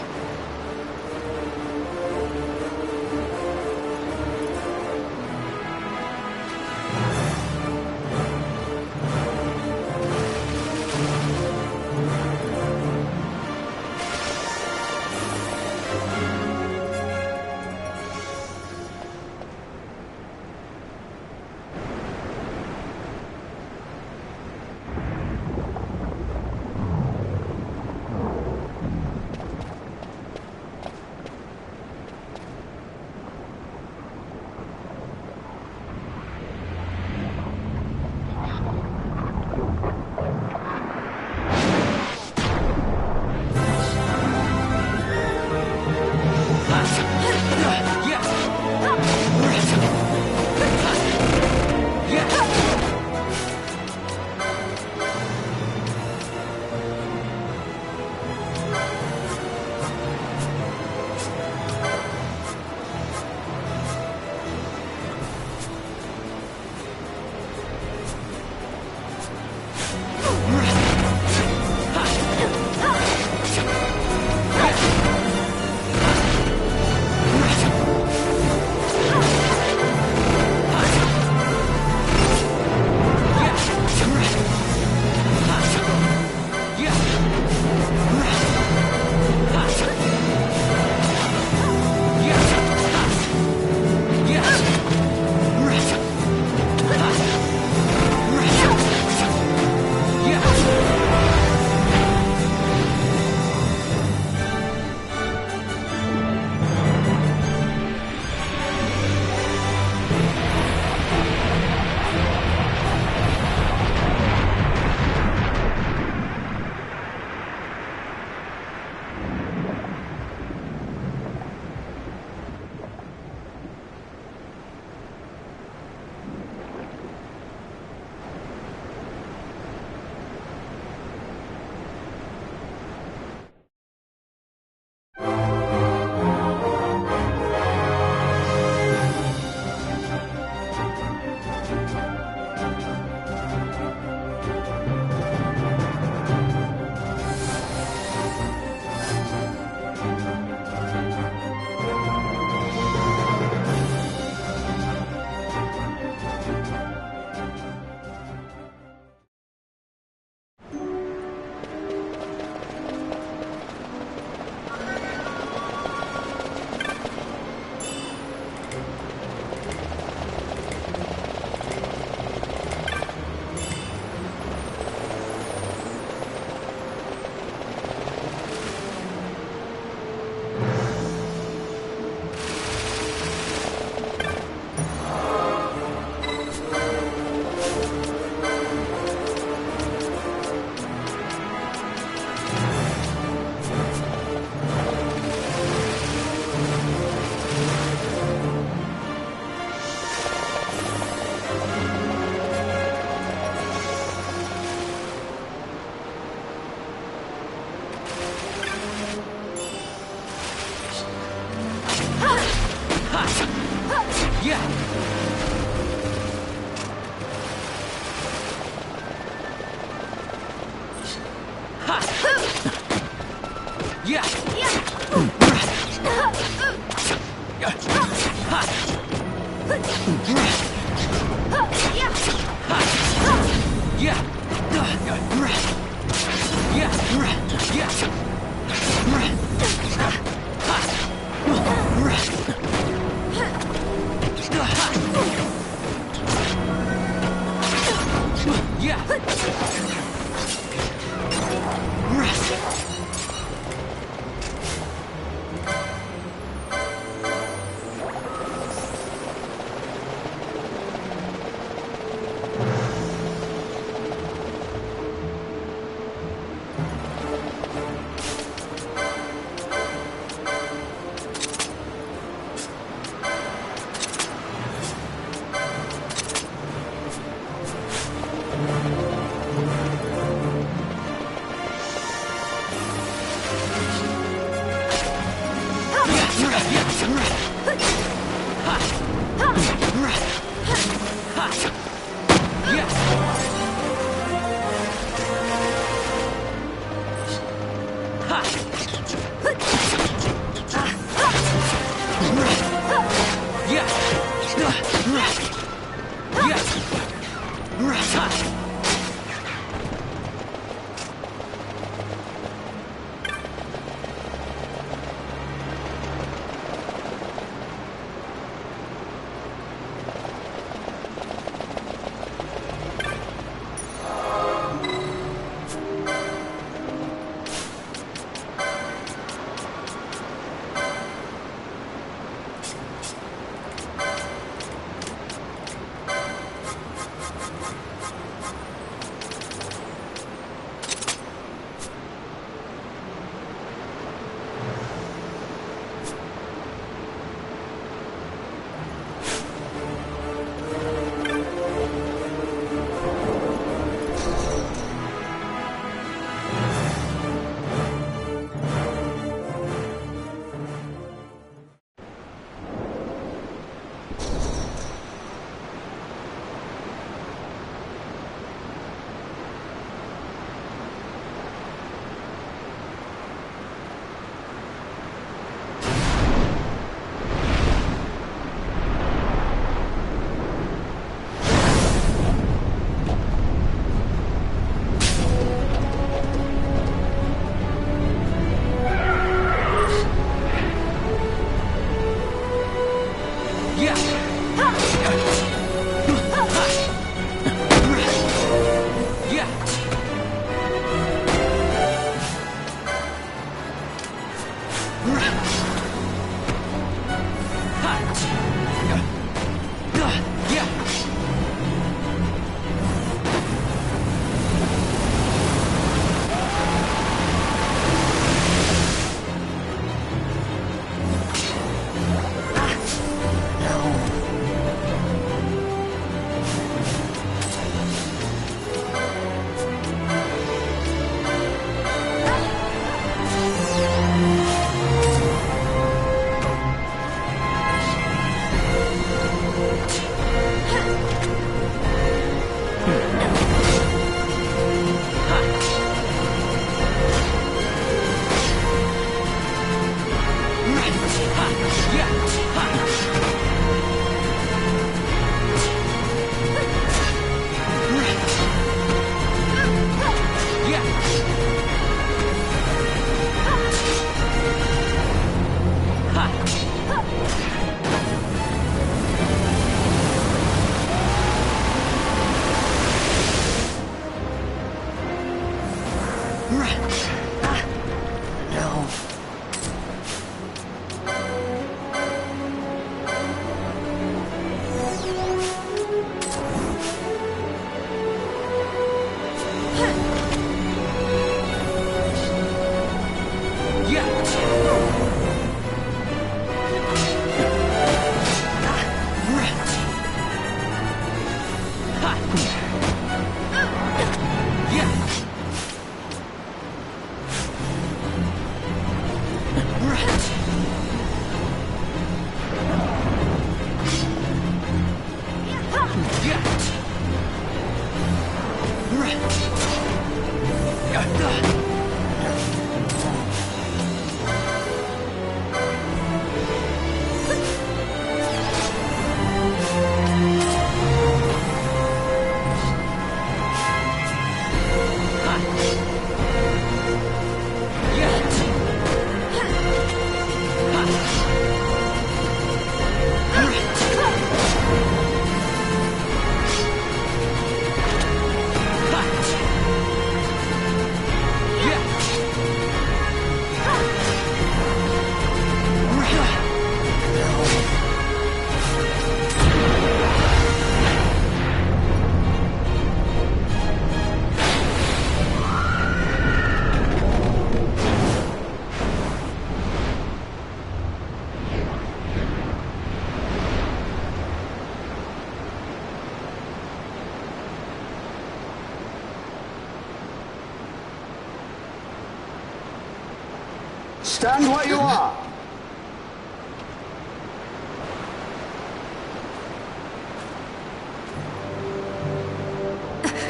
Stand where you are!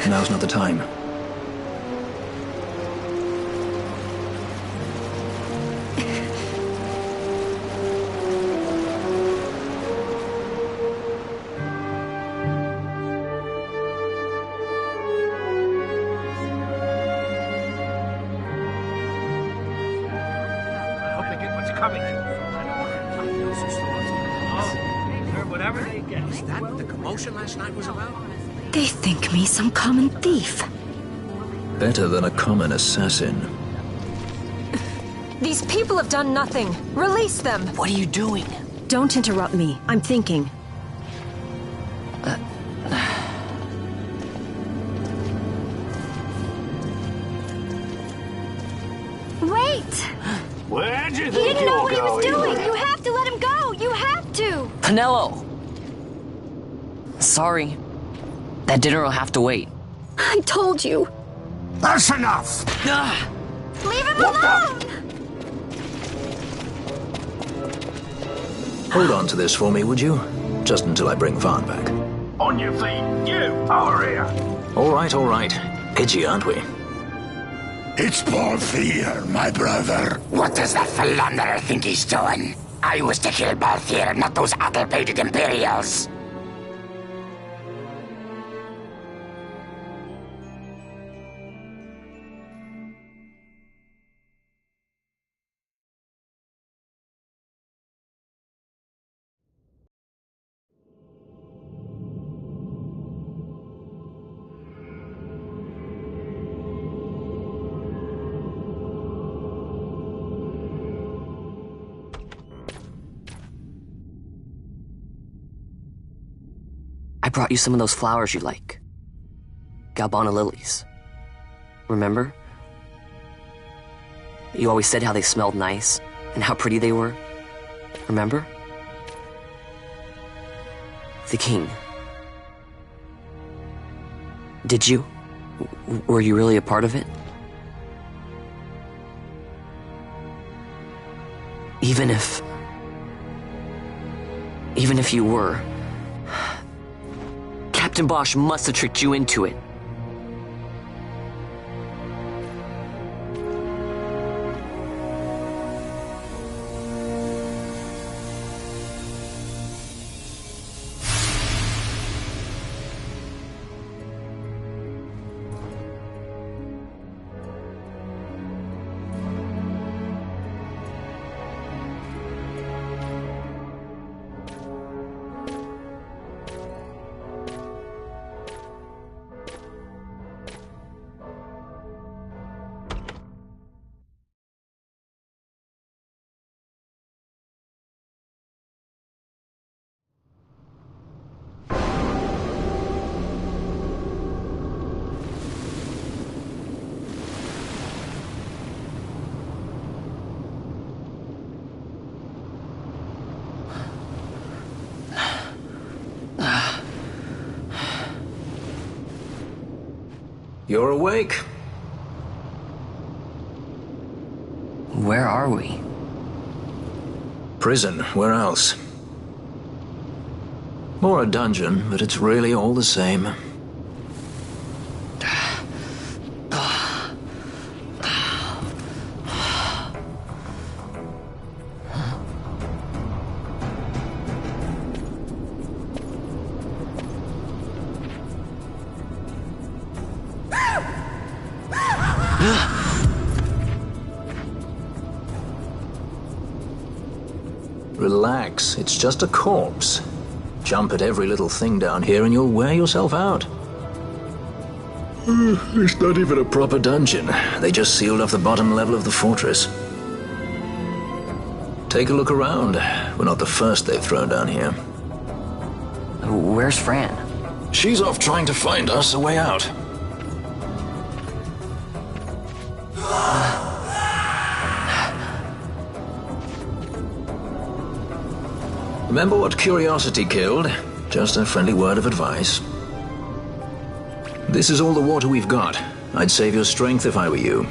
Now's not the time. They think me some common thief. Better than a common assassin. These people have done nothing. Release them. What are you doing? Don't interrupt me. I'm thinking. Wait! Where'd you He think didn't know you're what he was going? doing! You have to let him go! You have to! Pinello! Sorry. That dinner will have to wait. I told you. That's enough! Leave him alone! Hold on to this for me, would you? Just until I bring Vaughn back. On your feet, you over here. All right, all right. Edgy, aren't we? It's Balthier, my brother. What does that philanderer think he's doing? I was to kill Balthier, not those addle-pated Imperials. I brought you some of those flowers you like. Galbana lilies. Remember? You always said how they smelled nice and how pretty they were. Remember? The king. Did you? Were you really a part of it? Even if you were, Captain Bosch must have tricked you into it. You're awake? Where are we? Prison, where else? Or a dungeon, but it's really all the same. Relax, it's just a corpse. Jump at every little thing down here and you'll wear yourself out. It's not even a proper dungeon. They just sealed off the bottom level of the fortress. Take a look around. We're not the first they've thrown down here. Where's Fran? She's off trying to find us a way out. Remember what curiosity killed? Just a friendly word of advice. This is all the water we've got. I'd save your strength if I were you.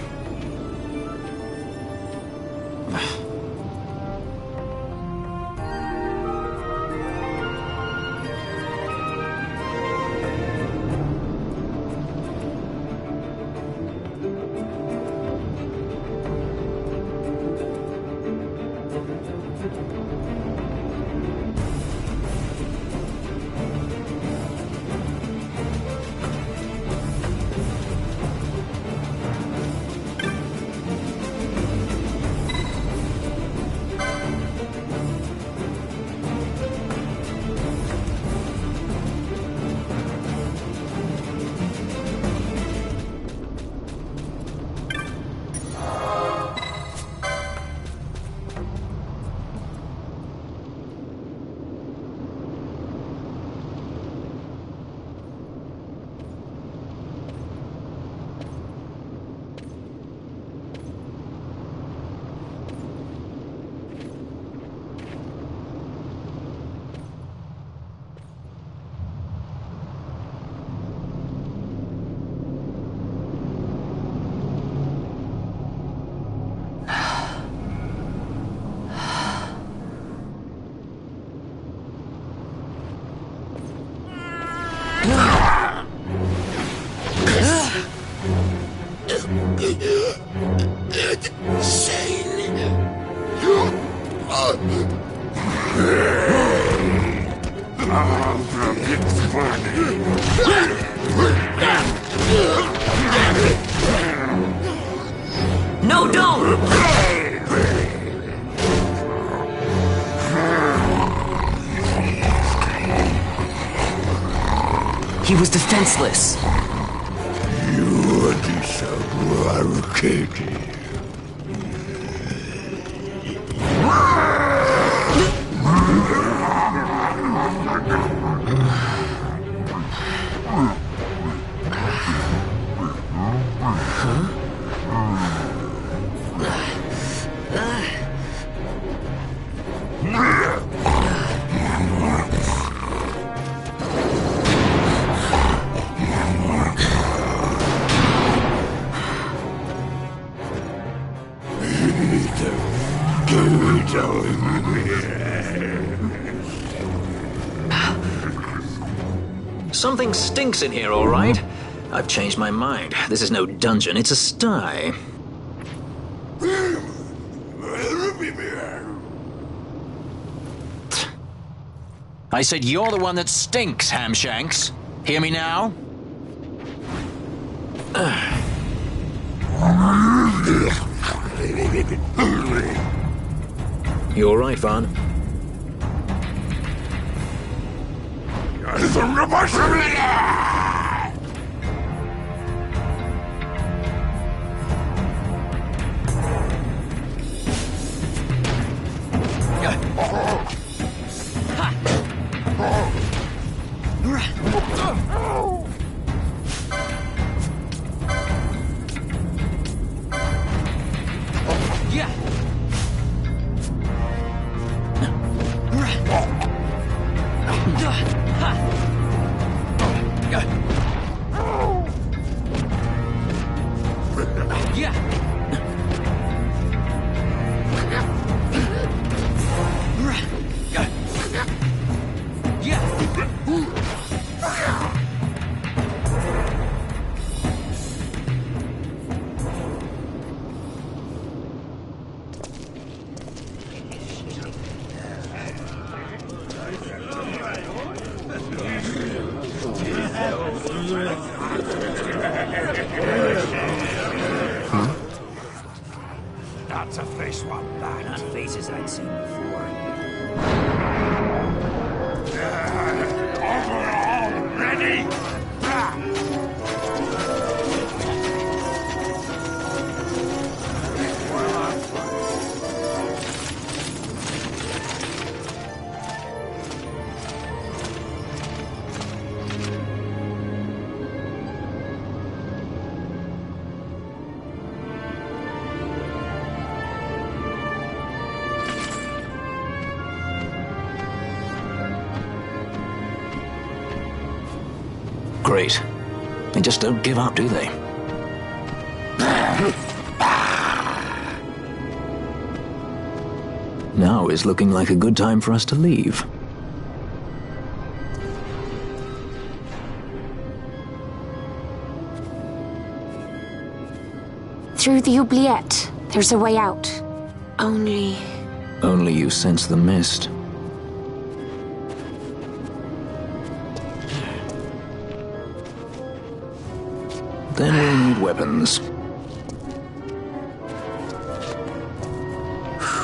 No, don't! He was defenseless. You deserve Arcady. Something stinks in here, all right? I've changed my mind. This is no dungeon, it's a sty. I said you're the one that stinks, Hamshanks. Hear me now? You all right, Vaughn? That's a face swap back. Not faces I'd seen before. Overall, ready? Great. They just don't give up, do they? Now is looking like a good time for us to leave. Through the oubliette. There's a way out. Only you sense the mist. Then we'll need weapons.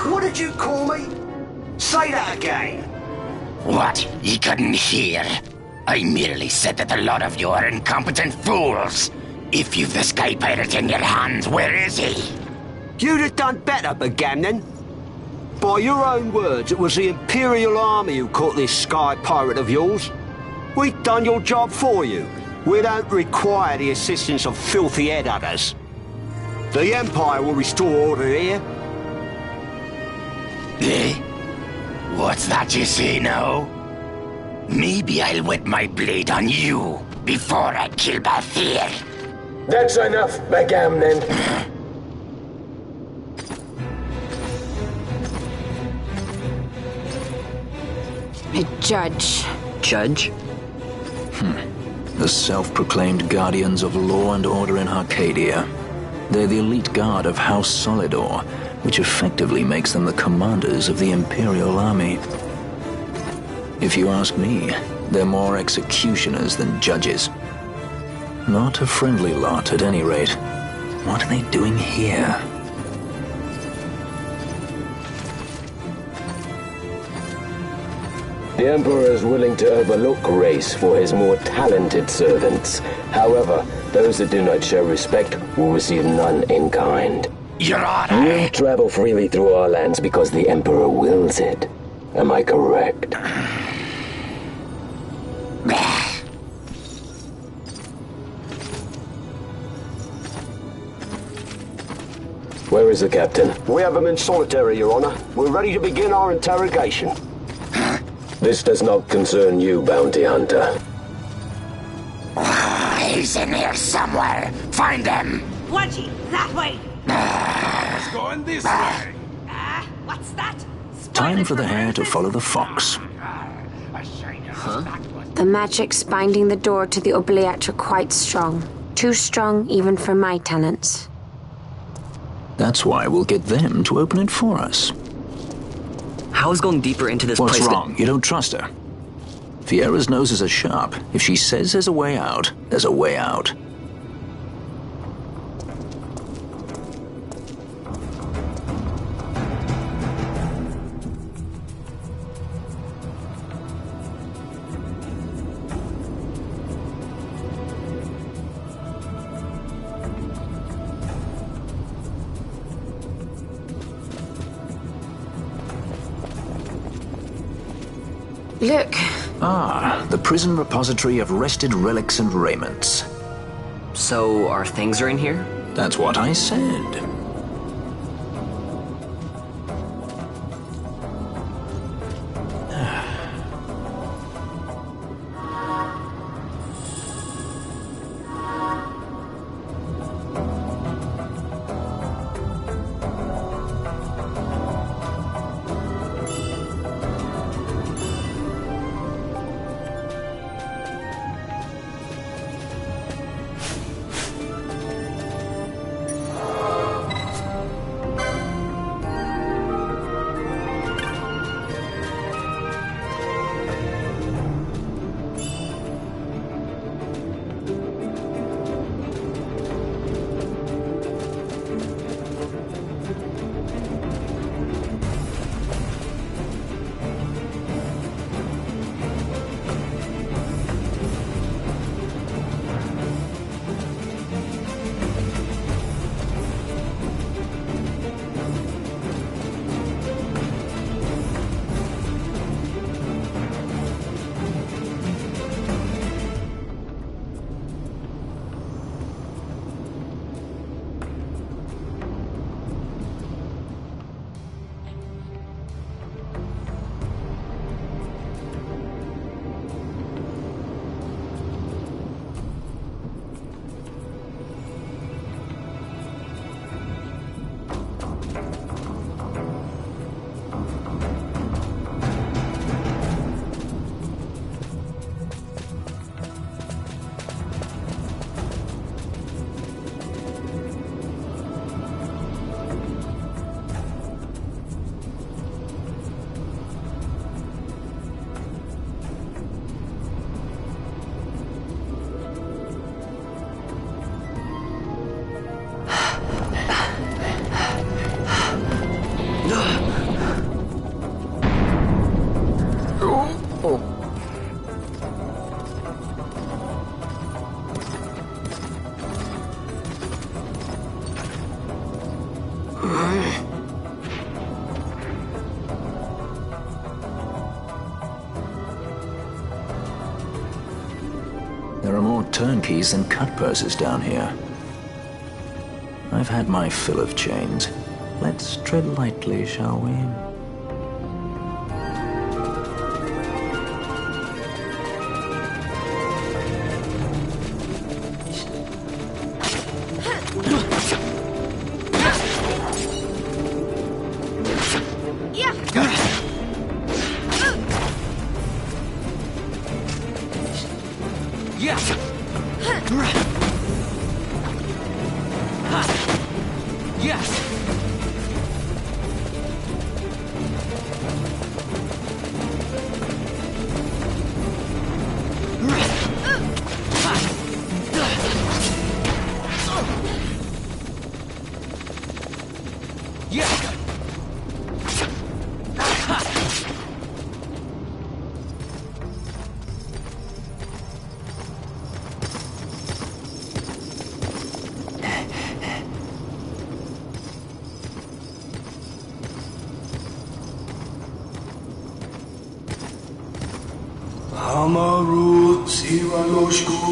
What did you call me? Say that again. What? You couldn't hear? I merely said that a lot of you are incompetent fools. If you've the Sky Pirate in your hands, where is he? You'd have done better, Bagamnon. By your own words, it was the Imperial Army who caught this Sky Pirate of yours. We've done your job for you. We don't require the assistance of filthy headhunters. The Empire will restore order here. Eh? What's that you say now? Maybe I'll wet my blade on you before I kill Bathir. That's enough, Bagamnon. a judge. Judge? The self-proclaimed guardians of law and order in Arcadia. They're the elite guard of House Solidor, which effectively makes them the commanders of the Imperial Army. If you ask me, They're more executioners than judges. Not a friendly lot, at any rate. What are they doing here? The Emperor is willing to overlook race for his more talented servants. However, those that do not show respect will receive none in kind. Your Honor! You travel freely through our lands because the Emperor wills it. Am I correct? Where is the captain? We have him in solitary, Your Honor. We're ready to begin our interrogation. This does not concern you, bounty hunter. He's in here somewhere. Find him. Watchy, that way. He's going this way. What's that? Time for the hare to follow the fox. Huh? The magics binding the door to the oubliette are quite strong. Too strong even for my talents. That's why we'll get them to open it for us. How is going deeper into this place? What's wrong? You don't trust her? Fiera's noses are sharp. If she says there's a way out, there's a way out. Look. Ah, the prison repository of wrested relics and raiments. So, our things are in here? That's what I said. There are more turnkeys than cut purses down here. I've had my fill of chains. Let's tread lightly, shall we? Amaru Sivaloshku.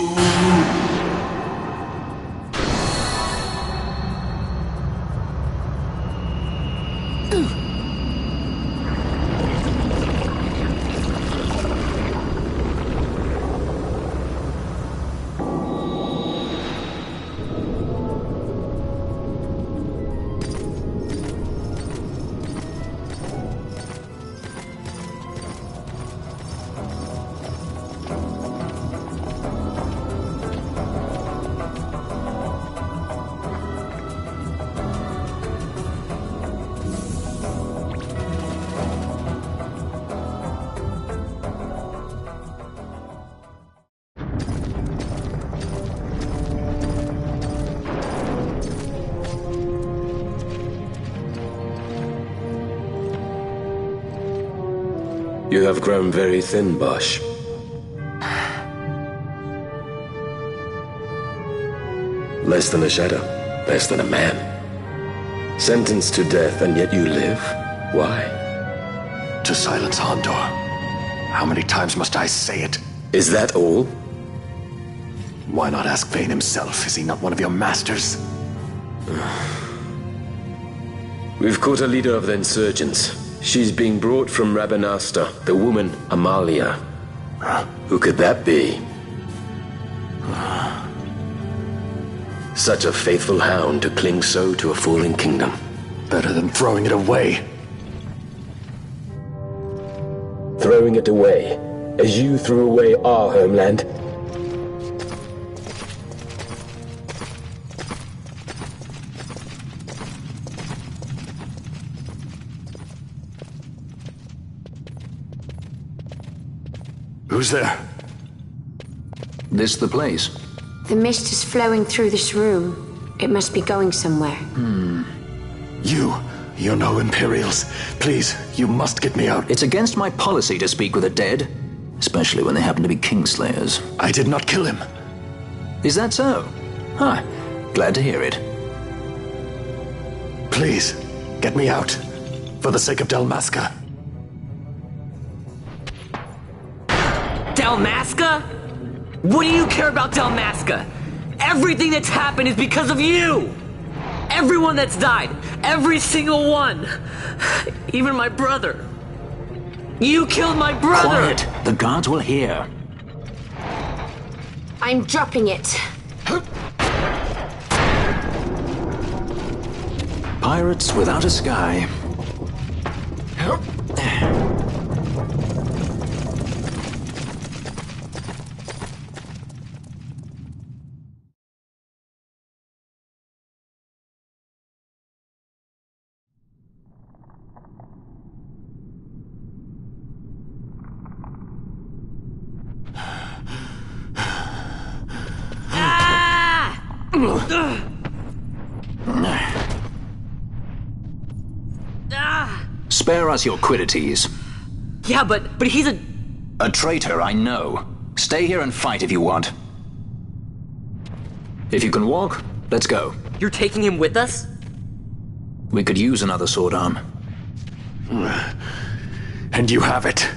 You have grown very thin, Bosch. Less than a shadow, less than a man. Sentenced to death, and yet you live? Why? To silence Hondor. How many times must I say it? Is that all? Why not ask Vane himself? Is he not one of your masters? We've caught a leader of the insurgents. She's being brought from Rabanasta, the woman Amalia. Who could that be? Such a faithful hound to cling so to a fallen kingdom. Better than throwing it away. Throwing it away, as you threw away our homeland? Who's there? This the place? The mist is flowing through this room. It must be going somewhere. You know Imperials. Please, you must get me out. It's against my policy to speak with the dead, especially when they happen to be Kingslayers. I did not kill him. Is that so? Huh. Glad to hear it. Please, get me out. For the sake of Dalmasca. Dalmasca? What do you care about Dalmasca? Everything that's happened is because of you! Everyone that's died, every single one! Even my brother. You killed my brother! Quiet! The guards will hear. I'm dropping it. Pirates without a sky. Spare us your quiddities. Yeah, but he's a... A traitor, I know. Stay here and fight if you want. If you can walk, let's go. You're taking him with us? We could use another sword arm. And you have it.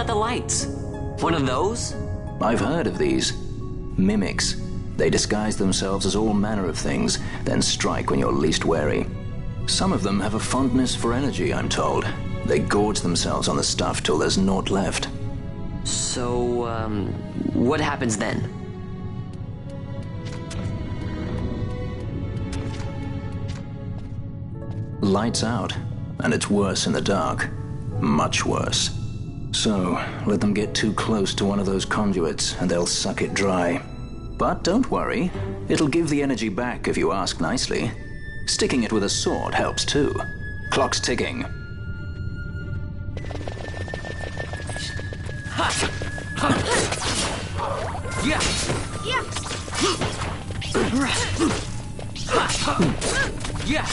about the lights? One of those? I've heard of these. Mimics. They disguise themselves as all manner of things, then strike when you're least wary. Some of them have a fondness for energy, I'm told. They gorge themselves on the stuff till there's naught left. So, what happens then? Lights out, and it's worse in the dark. Much worse. So, let them get too close to one of those conduits, and they'll suck it dry. But don't worry, it'll give the energy back if you ask nicely. Sticking it with a sword helps too. Clock's ticking. Yeah.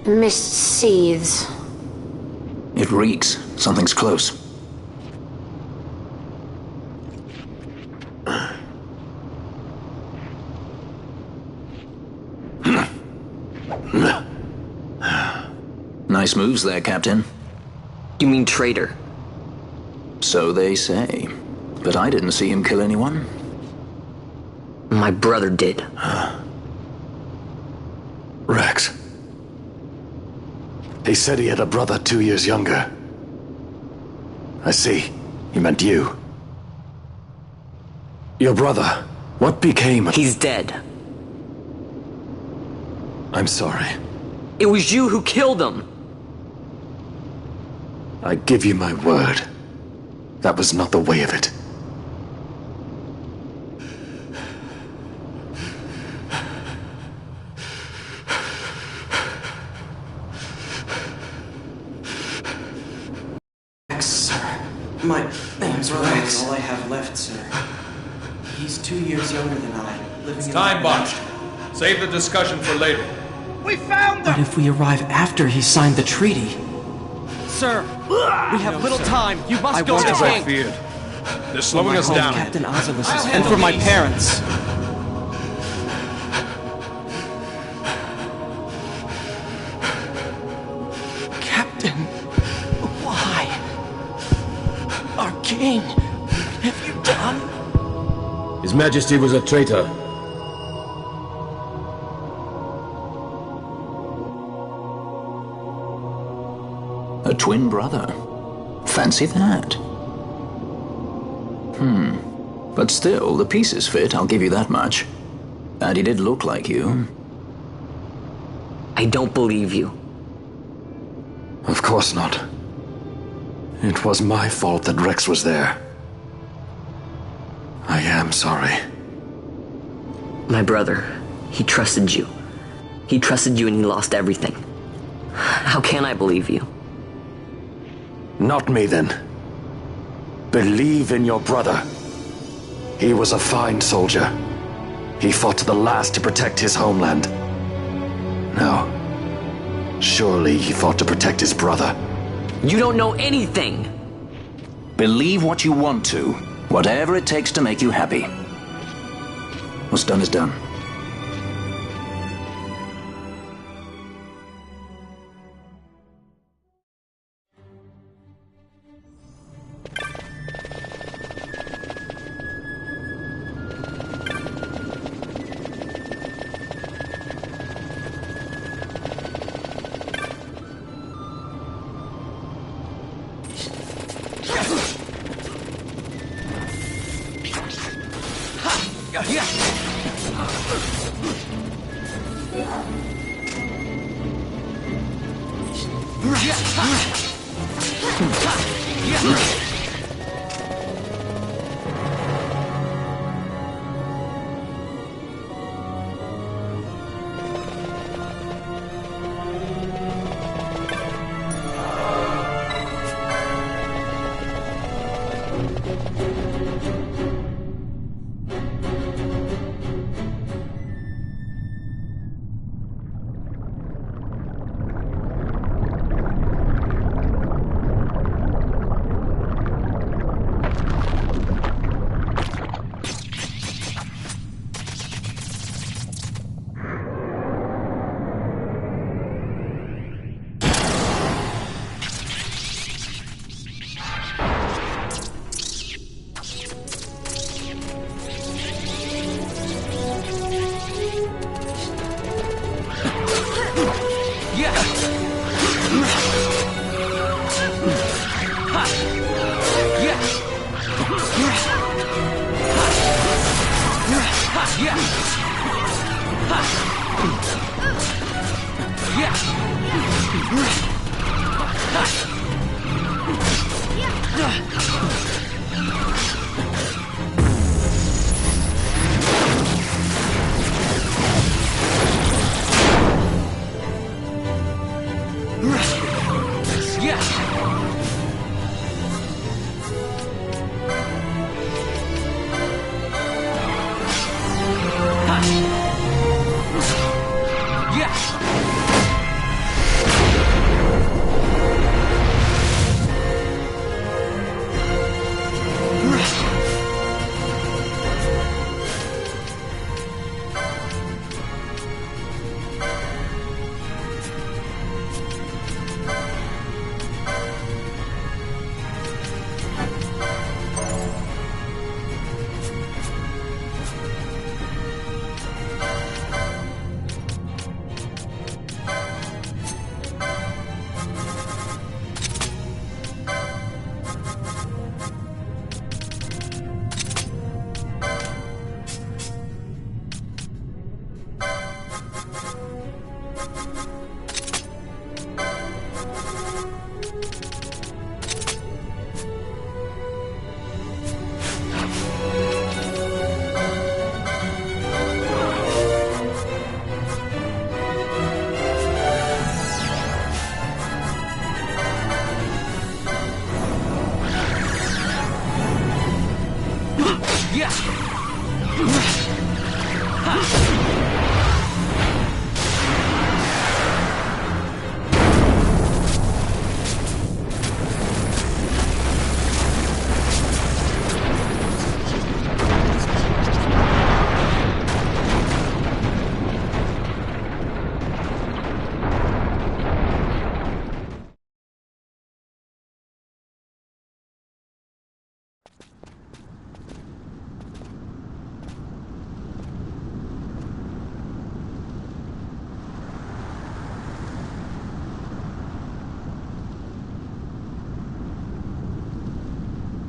Mist seethes. It reeks. Something's close. Nice moves there, Captain. You mean traitor? So they say. But I didn't see him kill anyone. My brother did. Rex. He said he had a brother 2 years younger. I see. He meant you. Your brother. What became of... He's dead. I'm sorry. It was you who killed him. I give you my word. That was not the way of it. My name's Rex. All I have left, sir. He's 2 years younger than I. Living in Time botched. Save the discussion for later. We found him! But if we arrive after he signed the treaty... Sir, we have little time. You must go to the king. Feared. They're slowing us down. Captain Ozilis, and for my parents. Captain, why? Our king, have you done? His Majesty was a traitor. A twin brother. Fancy that. But still, the pieces fit, I'll give you that much. And he did look like you. I don't believe you. Of course not. It was my fault that Rex was there. I am sorry. My brother, he trusted you. He trusted you and he lost everything. How can I believe you? Not me, then. Believe in your brother. He was a fine soldier. He fought to the last to protect his homeland. Now, surely he fought to protect his brother. You don't know anything! Believe what you want to. Whatever it takes to make you happy. What's done is done.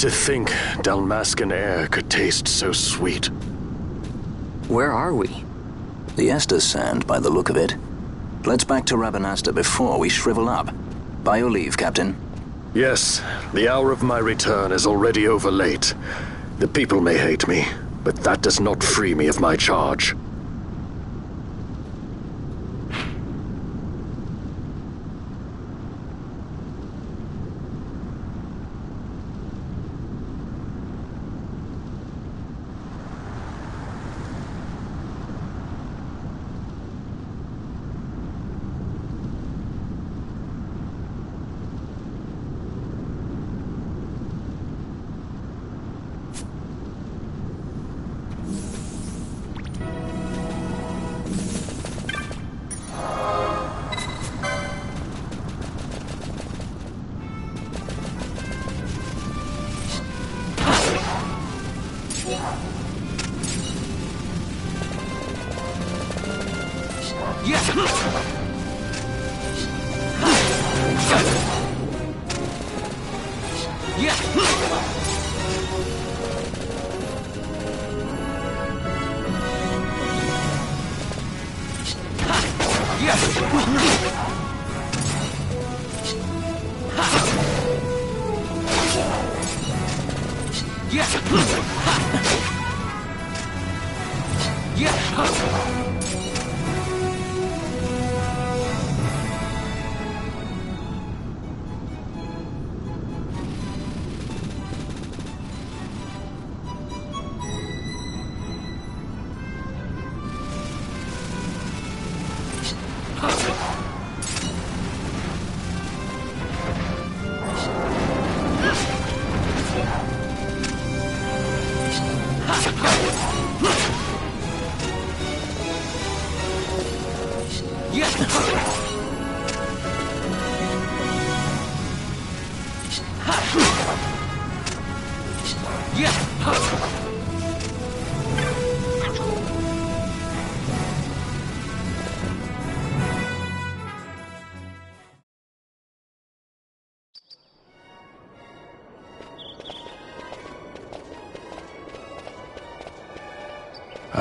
To think Dalmascan air could taste so sweet. Where are we? The Estes Sand, by the look of it. Let's back to Rabanasta before we shrivel up. By your leave, Captain. Yes, the hour of my return is already over late. The people may hate me, but that does not free me of my charge.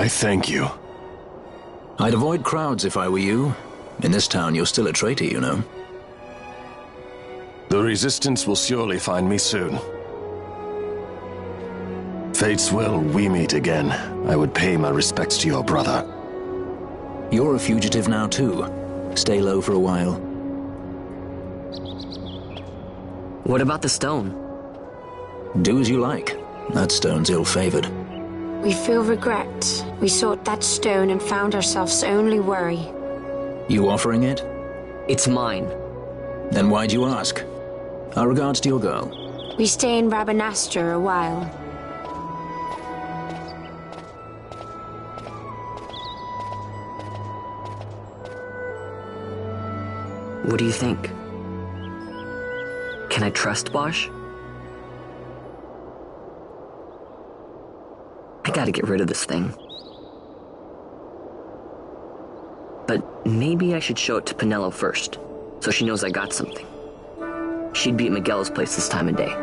I thank you. I'd avoid crowds if I were you. In this town, you're still a traitor, you know. The Resistance will surely find me soon. Fate's will, we meet again. I would pay my respects to your brother. You're a fugitive now, too. Stay low for a while. What about the stone? Do as you like. That stone's ill-favored. We feel regret. We sought that stone and found ourselves only worry. You offering it? It's mine. Then why'd you ask? Our regards to your girl. We stay in Rabanastre a while. What do you think? Can I trust Bosch? I gotta get rid of this thing. But maybe I should show it to Pinello first, so she knows I got something. She'd be at Miguel's place this time of day.